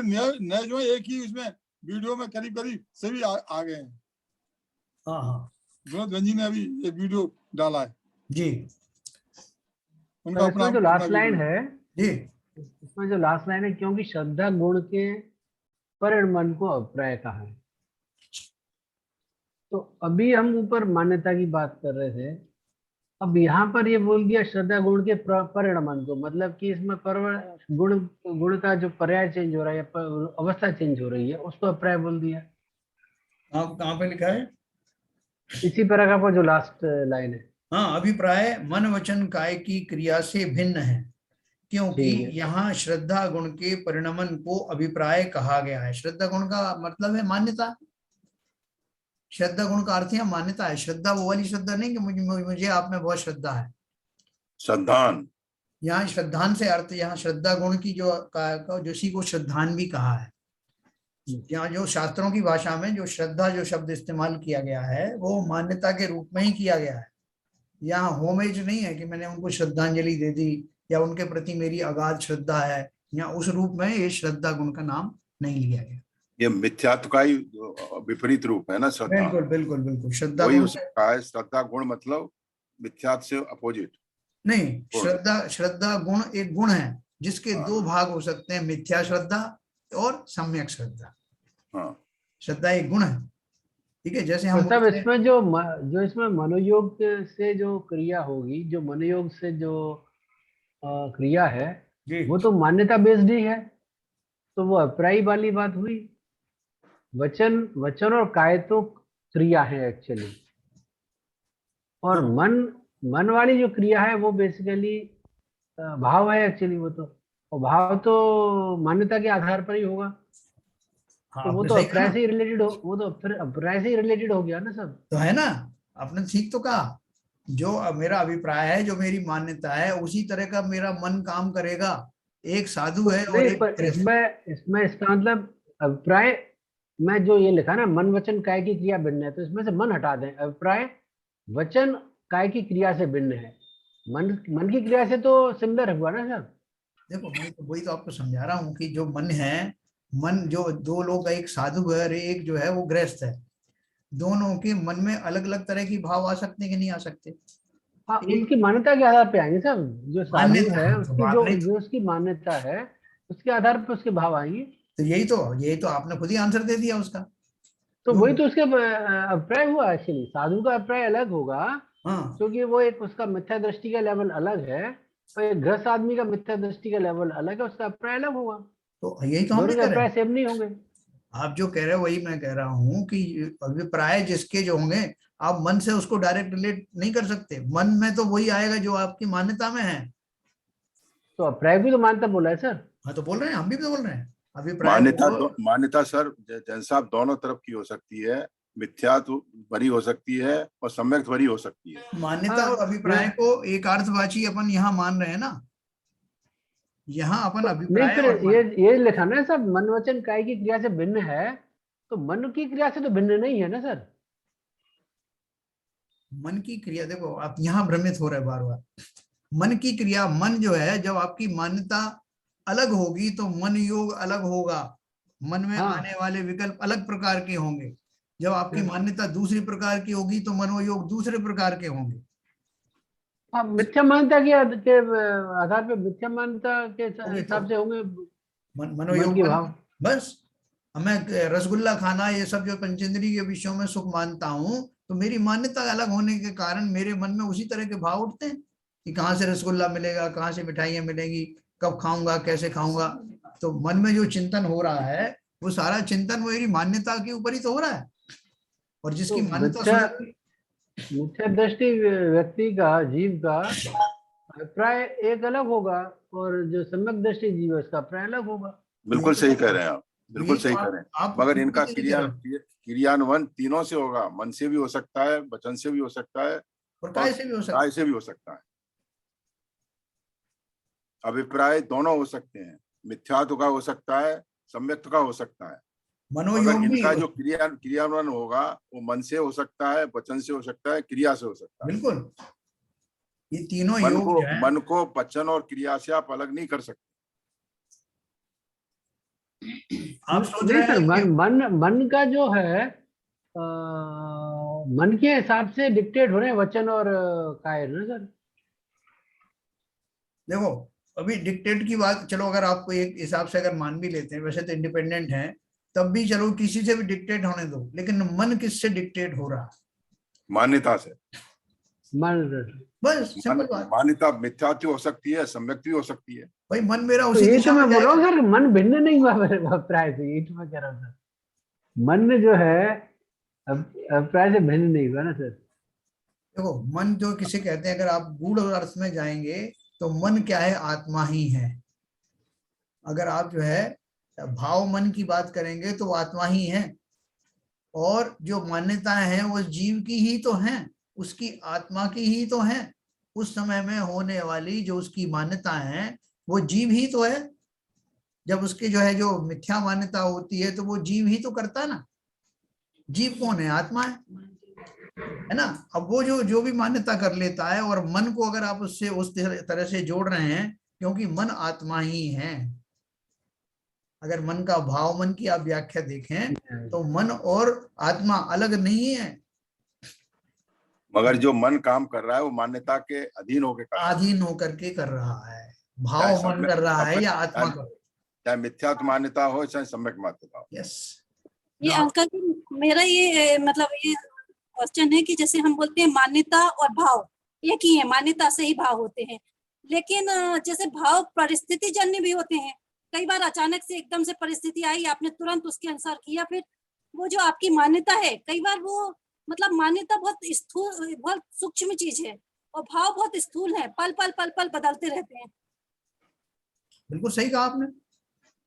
नए जो है एक ही उसमें वीडियो में करीब सभी आ गए हैं। हाँ हाँ विनोद बहन जी ने अभी एक वीडियो डाला है जी उनका तो अपना इसमें जो लास्ट लाइन वीडियो। है, जी इसमें जो लास्ट लाइन है, क्योंकि श्रद्धा गुण के परिणमन को अभिप्राय कहा है। तो अभी हम ऊपर मान्यता की बात कर रहे थे, अब यहाँ पर ये बोल दिया श्रद्धा गुण के परिणमन को, मतलब कि इसमें गुण का जो पर्याय चेंज हो रहा है या अवस्था चेंज हो रही है, उसको अभिप्राय बोल दिया। कहाँ पे लिखा है? इसी पैराग्राफ का जो लास्ट लाइन है। हाँ, अभिप्राय मन वचन काय की क्रिया से भिन्न है, क्योंकि ठीक है। यहाँ श्रद्धा गुण के परिणमन को अभिप्राय कहा गया है। श्रद्धा गुण का मतलब है मान्यता, श्रद्धा गुण का अर्थ है मान्यता है। श्रद्धा वो वाली श्रद्धा नहीं कि मुझे आप में बहुत श्रद्धा है। श्रद्धान, यहाँ श्रद्धान से अर्थ, यहाँ श्रद्धा गुण की जो इसी को श्रद्धान भी कहा है। यहाँ जो शास्त्रों की भाषा में जो श्रद्धा जो शब्द इस्तेमाल किया गया है वो मान्यता के रूप में ही किया गया है। यहाँ होमेज नहीं है कि मैंने उनको श्रद्धांजलि दे दी या उनके प्रति मेरी अगाध श्रद्धा है, यहाँ उस रूप में ये श्रद्धा गुण का नाम नहीं लिया गया। ये मिथ्यात्व का ही विपरीत रूप है ना श्रद्धा। बिल्कुल बिल्कुल बिल्कुल। श्रद्धा वही गुण उसका है, श्रद्धा गुण मतलब मिथ्यात्व से अपोजिट नहीं, श्रद्धा गुण एक गुण है जिसके दो भाग हो सकते हैं, मिथ्या श्रद्धा और सम्यक श्रद्धा। हाँ, श्रद्धा एक गुण है, ठीक है। जैसे हम मतलब इसमें जो इसमें मनोयोग से जो क्रिया होगी, जो मनोयोग से जो क्रिया है, वो तो मान्यता बेस्ड ही है, तो वो अभिप्राय वाली बात हुई। वचन और काय तो क्रिया है एक्चुअली, और मन वाली जो क्रिया है वो बेसिकली भाव है एक्चुअली। वो तो, और भाव तो मान्यता के आधार पर ही होगा। हाँ, तो वो तो अभिप्राय से ही रिलेटेड हो, वो तो फिर अभिप्राय से ही रिलेटेड हो गया ना सब। तो है ना, आपने ठीक तो कहा। जो मेरा अभिप्राय है, जो मेरी मान्यता है, उसी तरह का मेरा मन काम करेगा। एक साधु है और एक पर इसमें इसका मतलब अभिप्राय में जो ये लिखा ना, मन वचन काय की क्रिया भिन्न है, तो इसमें से मन हटा दें। अभिप्राय वचन काय की क्रिया से भिन्न है, मन की क्रिया से तो सिमिलर हुआ ना सर। देखो, मैं तो वही तो आपको समझा रहा हूँ कि जो मन है, मन जो दो लोग, एक साधु है और एक जो है वो गृहस्थ है, दोनों के मन में अलग अलग तरह की भाव आ सकते हैं कि नहीं आ सकते? हाँ, उनकी मान्यता के आधार पे आएंगे सर। जो साधु है उसकी जो उसकी मान्यता है उसके आधार पर उसके भाव आएंगे। तो यही तो आपने खुद ही आंसर दे दिया उसका। तो वही तो उसके अभिप्राय हुआ एक्चुअली। साधु का अभिप्राय अलग होगा, हाँ, क्योंकि वो एक उसका मिथ्या दृष्टि का लेवल अलग है, और एक गृहस्थ आदमी का मिथ्या दृष्टि का लेवल अलग है, उसका अभिप्राय अलग होगा। तो यही तो हम दोनों के अभिप्राय सेम नहीं होंगे। आप जो कह रहे हो वही मैं कह रहा हूँ कि अभिप्राय जिसके जो होंगे, आप मन से उसको डायरेक्ट रिलेट नहीं कर सकते। मन में तो वही आएगा जो आपकी मान्यता में है। तो अभिप्राय भी तो मान्यता बोला है सर। हाँ, तो बोल रहे हैं, हम भी तो बोल रहे हैं अभिप्राय मान्यता सर जैन साहब दोनों तरफ की हो सकती है, मिथ्यात्व भरी हो सकती है और सम्यक भरी हो सकती है। मान्यता और अभिप्राय को एक अर्थवाची अपन यहाँ मान रहे हैं ना, यहाँ अपन अभिप्राय नहीं, फिर ये लिखा ना सब, मन वचन काय की क्रिया से भिन्न है, तो मन की क्रिया से तो भिन्न नहीं है ना सर। मन की क्रिया, देखो आप यहाँ भ्रमित हो रहे बार बार। मन की क्रिया, मन जो है, जब आपकी मान्यता अलग होगी तो मन योग अलग होगा, मन में आने वाले विकल्प अलग प्रकार के होंगे। जब आपकी मान्यता दूसरी प्रकार की होगी तो मनोयोग दूसरे प्रकार के होंगे। मिथ्या मान्यता के आधार पे मिथ्या मान्यता के हिसाब से होंगे मनोयोग के भाव। बस मैं रसगुल्ला खाना, ये सब जो पंचेंद्रिय के विषयों में सुख मानता हूँ, तो मेरी मान्यता अलग होने के कारण मेरे मन में उसी तरह के भाव उठते हैं कि कहाँ से रसगुल्ला मिलेगा, कहाँ से मिठाइयाँ मिलेंगी, कब खाऊंगा, कैसे खाऊंगा। तो मन में जो चिंतन हो रहा है वो सारा चिंतन मेरी मान्यता के ऊपर ही तो हो रहा है। और जिसकी मान्यता मिथ्या दृष्टि व्यक्ति का, जीव का अभिप्राय एक अलग होगा, और जो सम्यक दृष्टि जीव है उसका अभिप्राय अलग होगा। बिल्कुल सही कह रहे हैं आप। बिल्कुल ये सही तो कह रहे हैं, आप मगर इनका पूरी तरीके से क्रियान्वयन तीनों से होगा, मन से भी हो सकता है, वचन से भी हो सकता है और और काय से भी हो सकता काय से भी हो सकता है। अभिप्राय दोनों हो सकते हैं, मिथ्यात्व का हो सकता है, सम्यक्त्व का हो सकता है, मगर मनोयोग भी इनका जो क्रियान्वयन होगा वो मन से हो सकता है, वचन से हो सकता है, क्रिया से हो सकता है। बिल्कुल, ये तीनों योग जो हैं, मन को वचन और क्रिया से आप अलग नहीं कर सकते। आप सोच नहीं रहे सर, हैं मन का जो है मन के हिसाब से डिक्टेट हो रहे हैं वचन और काय ना सर। देखो अभी डिक्टेट की बात, चलो अगर आपको एक हिसाब से अगर मान भी लेते हैं, वैसे तो इंडिपेंडेंट हैं, तब भी चलो किसी से भी डिक्टेट होने दो, लेकिन मन किससे डिक्टेट हो रहा? मान्यता से। मन बस सिंपल बात। मान्यता मिथ्यात्व हो सकती है, सम्यक भी हो सकती है। भाई मन मेरा तो उसी ये दिशा तो मैं में बोल रहा हूँ जाएगा। सर, मन भिन्न नहीं हुआ मेरे अभिप्राय से, यही तो मैं कह रहा हूँ सर। मन जो है अभिप्राय से भिन्न नहीं हुआ ना सर। देखो मन जो किसे कहते हैं, अगर आप गूढ़ अर्थ में जाएंगे तो मन क्या है? आत्मा ही है। अगर आप जो है भाव मन की बात करेंगे तो वो आत्मा ही है, और जो मान्यताएं हैं वो जीव की ही तो हैं, उसकी आत्मा की ही तो हैं। उस समय में होने वाली जो उसकी मान्यताएं हैं वो जीव ही तो है। जब उसकी जो है जो मिथ्या मान्यता होती है तो वो जीव ही तो करता ना। जीव कौन है? आत्मा है ना। अब वो जो जो भी मान्यता कर लेता है, और मन को अगर आप उससे उस तरह से जोड़ रहे हैं, क्योंकि मन आत्मा ही है। अगर मन का भाव मन की आप व्याख्या देखें तो मन और आत्मा अलग नहीं है। मगर जो मन काम कर रहा है वो मान्यता के अधीन होकर कर रहा है। अधीन होकर के कर रहा है। चाहे भाव मन कर रहा है या आत्मा कर? चाहे मिथ्यात्व मान्यता हो चाहे सम्यक मान्यता हो। यस। ये अंकल जी, मेरा ये मतलब ये क्वेश्चन है कि जैसे हम बोलते हैं मान्यता और भाव एक ही है, मान्यता से ही भाव होते हैं, लेकिन जैसे भाव परिस्थिति जन्य भी होते हैं। कई बार अचानक से एकदम से परिस्थिति आई, आपने तुरंत उसके अनुसार किया, फिर वो जो आपकी मान्यता है, कई बार वो मतलब मान्यता बहुत स्थूल, बहुत सूक्ष्म चीज है, और भाव बहुत स्थूल है, पल पल पल पल बदलते रहते हैं। बिल्कुल सही कहा आपने।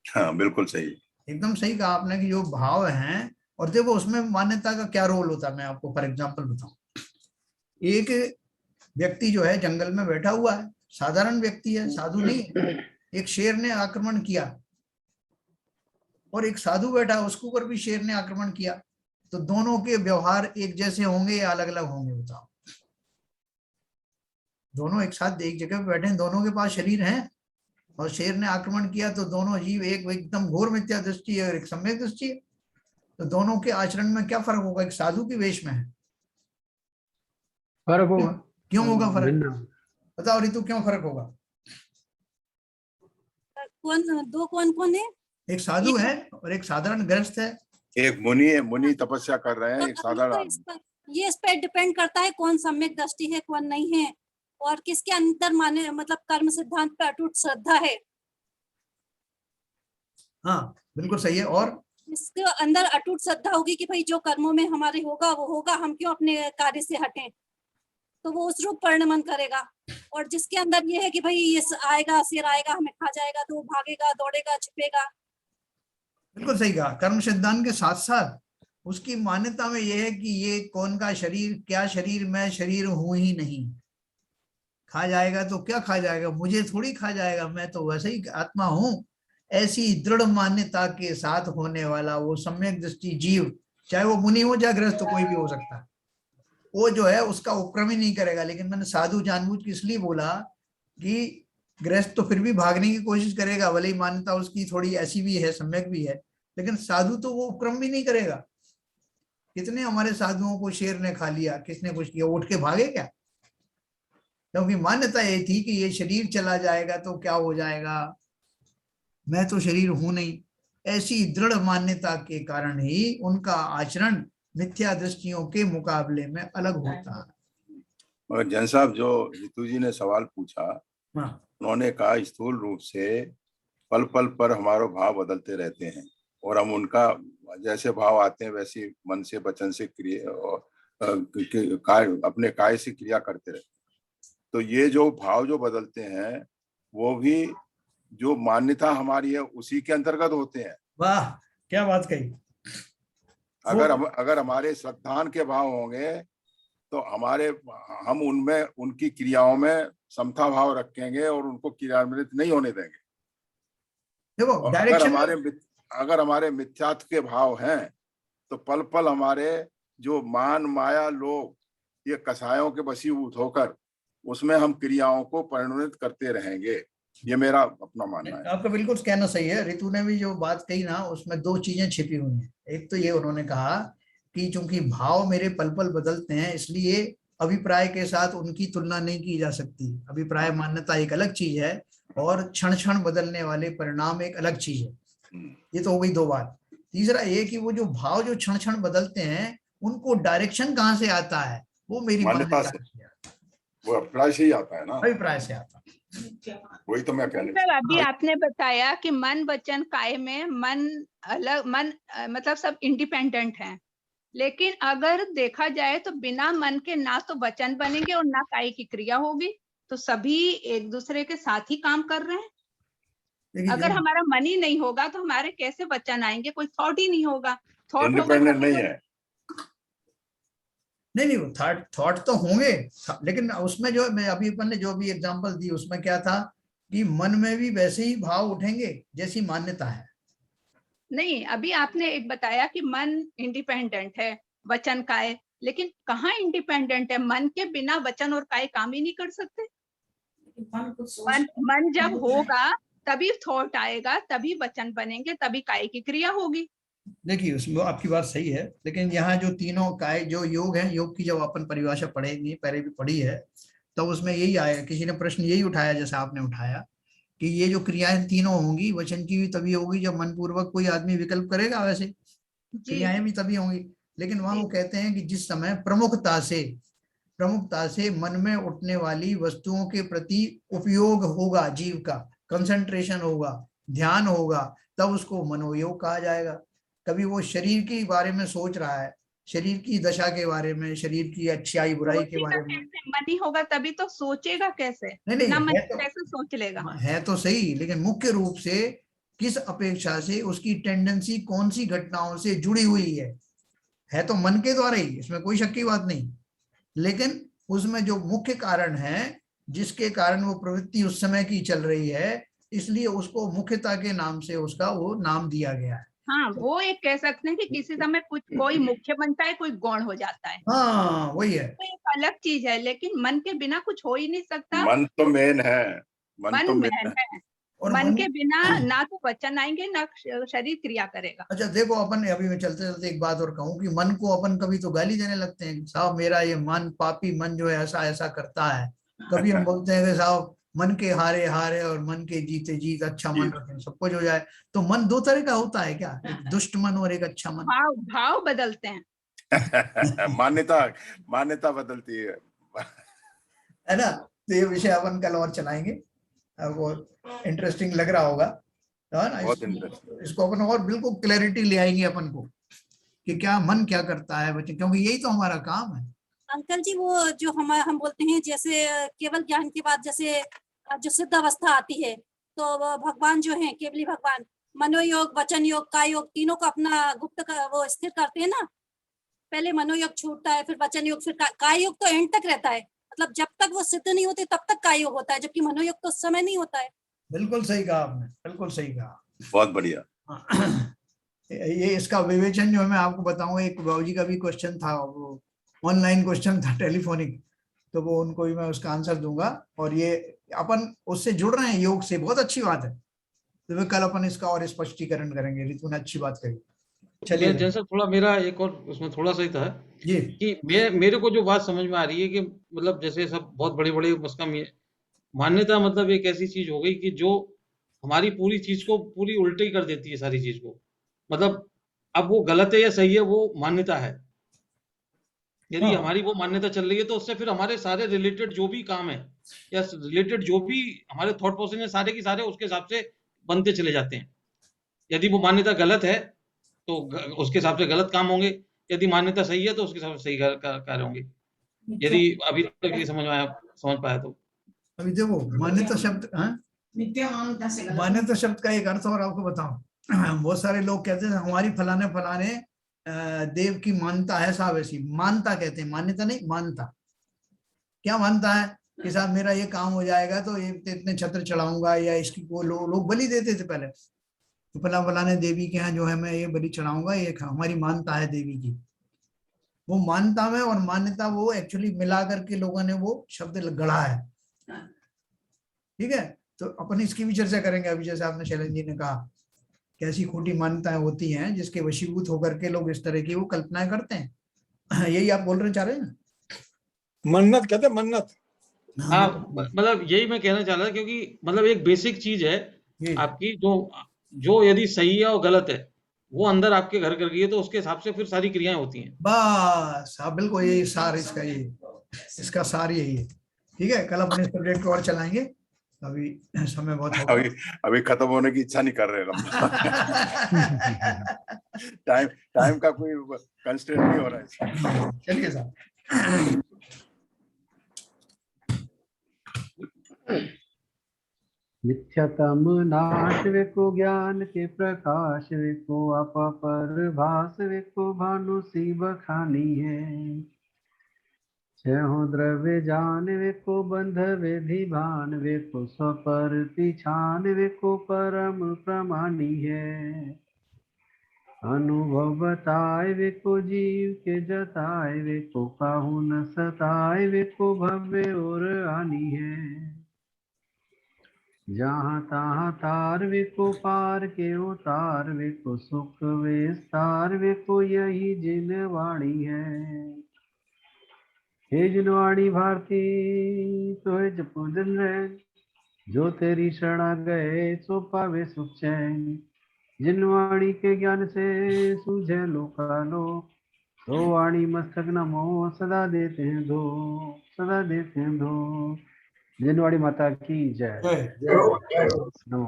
हाँ बिल्कुल सही, एकदम सही कहा आपने कि जो भाव हैं, और देखो उसमें मान्यता का क्या रोल होता है, मैं आपको फॉर एग्जांपल बताऊं। एक व्यक्ति जो है जंगल में बैठा हुआ है, साधारण व्यक्ति है, साधु नहीं है। एक शेर ने आक्रमण किया, और एक साधु बैठा, उसके ऊपर भी शेर ने आक्रमण किया, तो दोनों के व्यवहार एक जैसे होंगे या अलग अलग होंगे? बताओ। दोनों एक साथ एक जगह पे बैठे हैं, दोनों के पास शरीर है, और शेर ने आक्रमण किया, तो दोनों जीव, एक एकदम घोर मिथ्या दृष्टि है और एक सम्यक दृष्टि है, तो दोनों के आचरण में क्या फर्क होगा? एक साधु के वेश में है, फर्क होगा। क्यों होगा फर्क? भिन्न। बताओ रितु, क्यों फर्क होगा? कौन कौन है? एक साधु है और एक साधारण गृहस्थ है। एक मुनि है, मुनि तपस्या कर रहे हैं, एक साधारण आदमी। ये इस पर डिपेंड करता है कौन सम्यक दृष्टि है कौन नहीं है, और किसके अंदर माने मतलब कर्म सिद्धांत पर अटूट श्रद्धा है। हाँ बिल्कुल सही है। और इसके अंदर अटूट श्रद्धा होगी कि भाई जो कर्मों में हमारे होगा वो होगा, हम क्यों अपने कार्य से हटें, तो वो उस रूप परिणमन करेगा। और जिसके अंदर ये है कि भाई ये आएगा, शेर आएगा, हमें खा जाएगा, तो वो भागेगा, दौड़ेगा, छिपेगा। बिल्कुल सही कहा। कर्म सिद्धांत के साथ साथ उसकी मान्यता में यह है कि ये कौन का शरीर, क्या शरीर, मैं शरीर हूं ही नहीं। खा जाएगा तो क्या खा जाएगा, मुझे थोड़ी खा जाएगा, मैं तो वैसे ही आत्मा हूं। ऐसी दृढ़ मान्यता के साथ होने वाला वो सम्यक दृष्टि जीव, चाहे वो मुनि हो चाहे गृहस्थ, कोई भी हो सकता है, वो जो है उसका उपक्रम ही नहीं करेगा। लेकिन मैंने साधु जानबूझ के इसलिए बोला कि गृहस्थ तो फिर भी भागने की कोशिश करेगा, भले ही मान्यता उसकी थोड़ी ऐसी भी है, सम्यक भी है, लेकिन साधु तो वो उपक्रम भी नहीं करेगा। कितने हमारे साधुओं को शेर ने खा लिया, किसने कुछ किया, उठ के भागे क्या? क्योंकि मान्यता ये थी कि ये शरीर चला जाएगा तो क्या हो जाएगा, मैं तो शरीर हूं नहीं। ऐसी दृढ़ मान्यता के कारण ही उनका आचरण मिथ्या दृष्टियों के मुकाबले में अलग होता है। मगर जैन साहब, जो रितु जी ने सवाल पूछा, हाँ। उन्होंने कहा स्थूल रूप से पल पल पर हमारे भाव बदलते रहते हैं, और हम उनका जैसे भाव आते हैं वैसे मन से वचन से क्रिया अपने काय से क्रिया करते रहते हैं। तो ये जो भाव जो बदलते हैं वो भी जो मान्यता हमारी है उसी के अंतर्गत होते हैं। वाह, क्या बात कही। अगर हमारे श्रद्धान के भाव होंगे तो हम उनमें उनकी क्रियाओं में समता भाव रखेंगे और उनको क्रियान्वित नहीं होने देंगे। देखो और डायरेक्शन अगर हमारे मिथ्यात्व के भाव हैं तो पल पल हमारे जो मान माया लोभ ये कसायों के वशीभूत होकर उसमें हम क्रियाओं को परिणमित करते रहेंगे। ये मेरा अपना मानना है। आपका बिल्कुल कहना सही है। ऋतु ने भी जो बात कही ना उसमें दो चीजें छिपी हुई हैं। एक तो ये उन्होंने कहा कि चूंकि भाव मेरे पल पल बदलते हैं इसलिए अभिप्राय के साथ उनकी तुलना नहीं की जा सकती। अभिप्राय मान्यता एक अलग चीज है और क्षण क्षण बदलने वाले परिणाम एक अलग चीज है। ये तो हो गई दो बात। तीसरा ये कि वो जो भाव जो क्षण क्षण बदलते हैं उनको डायरेक्शन कहाँ से आता है, वो मेरी मान्यता से आता है। वो अभिप्राय से ही आता है ना, अभिप्राय से आता है। वही तो मैं कहने सर अभी आपने बताया कि मन वचन काय में मन मतलब सब इंडिपेंडेंट हैं, लेकिन अगर देखा जाए तो बिना मन के ना तो वचन बनेंगे और ना काय की क्रिया होगी, तो सभी एक दूसरे के साथ ही काम कर रहे हैं। अगर हमारा मन ही नहीं होगा तो हमारे कैसे वचन आएंगे, कोई थॉट ही नहीं होगा। थॉट इंडिपेंडेंट नहीं है। नहीं वो थॉट तो होंगे, लेकिन उसमें जो मैं अभी अपन ने जो भी एग्जांपल दी उसमें क्या था कि मन में भी वैसे ही भाव उठेंगे जैसी मान्यता है। नहीं, अभी आपने एक बताया कि मन इंडिपेंडेंट है वचन काय, लेकिन कहाँ इंडिपेंडेंट है? मन के बिना वचन और काय काम ही नहीं कर सकते। मन जब होगा तभी थॉट आएगा, तभी वचन बनेंगे, तभी काय की क्रिया होगी। देखिए उसमें आपकी बात सही है, लेकिन यहाँ जो तीनों काय जो योग है, योग की जब अपन परिभाषा पढ़ेंगे, पहले भी पढ़ी है, तो उसमें यही आएगा। किसी ने प्रश्न यही उठाया जैसा आपने उठाया कि ये जो क्रियाएं तीनों होंगी, वचन की भी तभी होगी जब मनपूर्वक कोई आदमी विकल्प करेगा, वैसे क्रियाएं भी तभी होंगी। लेकिन वहां वो कहते हैं कि जिस समय प्रमुखता से मन में उठने वाली वस्तुओं के प्रति उपयोग होगा, जीव का कंसंट्रेशन होगा, ध्यान होगा, तब उसको मनोयोग कहा जाएगा। कभी वो शरीर के बारे में सोच रहा है, शरीर की दशा के बारे में, शरीर की अच्छाई बुराई के बारे में, मन ही होगा तभी तो सोचेगा कैसे? नहीं ना मन तो, कैसे सोच लेगा? है तो सही, लेकिन मुख्य रूप से किस अपेक्षा से उसकी टेंडेंसी कौन सी घटनाओं से जुड़ी हुई है तो मन के द्वारा ही, इसमें कोई शक की बात नहीं। लेकिन उसमें जो मुख्य कारण है जिसके कारण वो प्रवृत्ति उस समय की चल रही है, इसलिए उसको मुख्यता के नाम से उसका वो नाम दिया गया है। हाँ, वो एक कह सकते हैं कि किसी समय कुछ कोई मुख्य बनता है, कोई गौण हो जाता है। हाँ वही है, तो एक अलग चीज है, लेकिन मन के बिना कुछ हो ही नहीं सकता। मन तो मेन है, मन तो मेन है। और मन के बिना ना तो वचन आएंगे ना शरीर क्रिया करेगा। अच्छा देखो, अपन अभी मैं चलते चलते एक बात और कहूँ कि मन को अपन कभी तो गाली देने लगते हैं, साहब मेरा ये मन पापी मन जो है ऐसा ऐसा करता है। कभी हम बोलते हैं कि साहब मन के हारे हारे और मन के जीते जीत, अच्छा मन रखें सब कुछ हो जाए। तो मन दो तरह का होता है क्या, एक दुष्ट मन और एक अच्छा मन? भाव बदलते हैं। मान्यता बदलती है ना। तो ये विषय अपन कल और चलाएंगे, वो इंटरेस्टिंग लग रहा होगा, है ना। इसको अपन और बिल्कुल क्लैरिटी ले आएंगे अपन को कि क्या मन क्या करता है बच्चे, क्योंकि यही तो हमारा काम है। अंकल जी वो जो हम बोलते हैं जैसे केवल ज्ञान के बाद जैसे जो सिद्ध अवस्था आती है, तो भगवान जो है केवली भगवान मनोयोग वचन योग काय योग तीनों को अपना गुप्त वो स्थिर करते हैं ना। पहले मनोयोग छूटता है, फिर वचन योग, फिर काय योग तो एंड तक रहता है। मतलब जब तक वो सिद्ध नहीं होते तब तक काय योग होता है, जबकि मनोयोग तो उस समय नहीं होता है। बिल्कुल सही कहा आपने, बिल्कुल सही कहा, बहुत बढ़िया। ये इसका विवेचन जो है मैं आपको बताऊं, एक बाबूजी का भी क्वेश्चन था, वो ऑनलाइन क्वेश्चन था टेलीफोनिक, तो वो उनको भी मैं उसका आंसर दूंगा। और ये अपन उससे जुड़ रहे हैं योग से, बहुत अच्छी बात है। तो कल अपन इसका और स्पष्टीकरण करेंगे। ऋतु ने अच्छी बात कही। चलिए जैसा थोड़ा मेरा एक और उसमें थोड़ा सा ही था जी, कि मेरे को जो बात समझ में आ रही है कि मतलब जैसे सब बहुत बड़े बड़े उसका मान्यता मतलब एक ऐसी चीज हो गई कि जो हमारी पूरी चीज को पूरी उल्टी कर देती है, सारी चीज को। मतलब अब वो गलत है या सही है वो मान्यता है। यदि हमारी वो मान्यता चल रही है तो उससे फिर हमारे सारे रिलेटेड जो भी काम है या रिलेटेड जो भी हमारे थॉट प्रोसेस है सारे की सारे उसके हिसाब से बनते चले जाते हैं। यदि वो मान्यता गलत है तो उसके हिसाब से गलत काम होंगे, यदि मान्यता सही है तो उसके हिसाब से सही कार्य होंगे। यदि अभी तक ये समझ पाया तो अभी देखो मान्यता शब्द, मान्यता शब्द का एक अर्थ और आपको बताऊं, बहुत सारे लोग कहते हैं हमारी फलाने फलाने देव की मान्यता है साहब, ऐसी मानता कहते हैं, मान्यता नहीं मानता। क्या मानता है कि साहब मेरा ये काम हो जाएगा तो ये इतने छत्र चढ़ाऊंगा, या इसकी वो लोग बलि देते थे पहले, तो फलाने देवी के यहाँ जो है मैं ये बलि चढ़ाऊंगा, ये हमारी मान्यता है देवी की। वो मान्यता में और मान्यता वो एक्चुअली मिला करके लोगों ने वो शब्द गढ़ा है। ठीक है, तो अपन इसकी भी चर्चा करेंगे अभी, जैसे आपने शैलेंद्र जी ने कहा कैसी खोटी मान्यताएं होती हैं जिसके वशीभूत होकर के लोग इस तरह की वो कल्पनाएं करते हैं। यही आप बोल रहे चाह रहे हैं ना? मन्नत कहते हैं, मन्नत। हाँ, मतलब यही मैं कहना चाह रहा था, क्योंकि मतलब एक बेसिक चीज है आपकी, जो यदि सही है और गलत है वो अंदर आपके घर कर गई है, तो उसके हिसाब से फिर सारी क्रियाएं होती हैं। बस हाँ, बिल्कुल यही सार इसका, ये इसका सार यही है। ठीक है, कल अपने सब्जेक्ट को और चलाएंगे, अभी समय बहुत हो गया। अभी खत्म होने की इच्छा नहीं कर रहे हम। टाइम का कोई कंस्ट्रेंट नहीं हो रहा है। चलिए साहब। मिथ्यातम नाश वेको ज्ञान के प्रकाश वेको आपा पर भास वेको भानु सी बखानी है। छहो द्रव्य जान वेको बंध विधि भान वेको स्वपर पिछान वेको परम प्रमाणी है। अनुभव बताए वेको जीव के जताए वेको काहू न सताए वेको भव्य और आनी है। जहाँ तहाँ तार वेको पार के उतार वेको सुख विस्तार वेको यही जिनवाणी है। हे जिनवाणी भारती तो है जपो दिन रैन, जो तेरी शरणा गए सो पावे सुख चैन। जिनवाणी के ज्ञान से सूझे लोकालोक, तो वाणी मस्तक नमो सदा देते हैं दो, सदा देते हैं दो। जिनवाणी माता की जय। जय। नमो।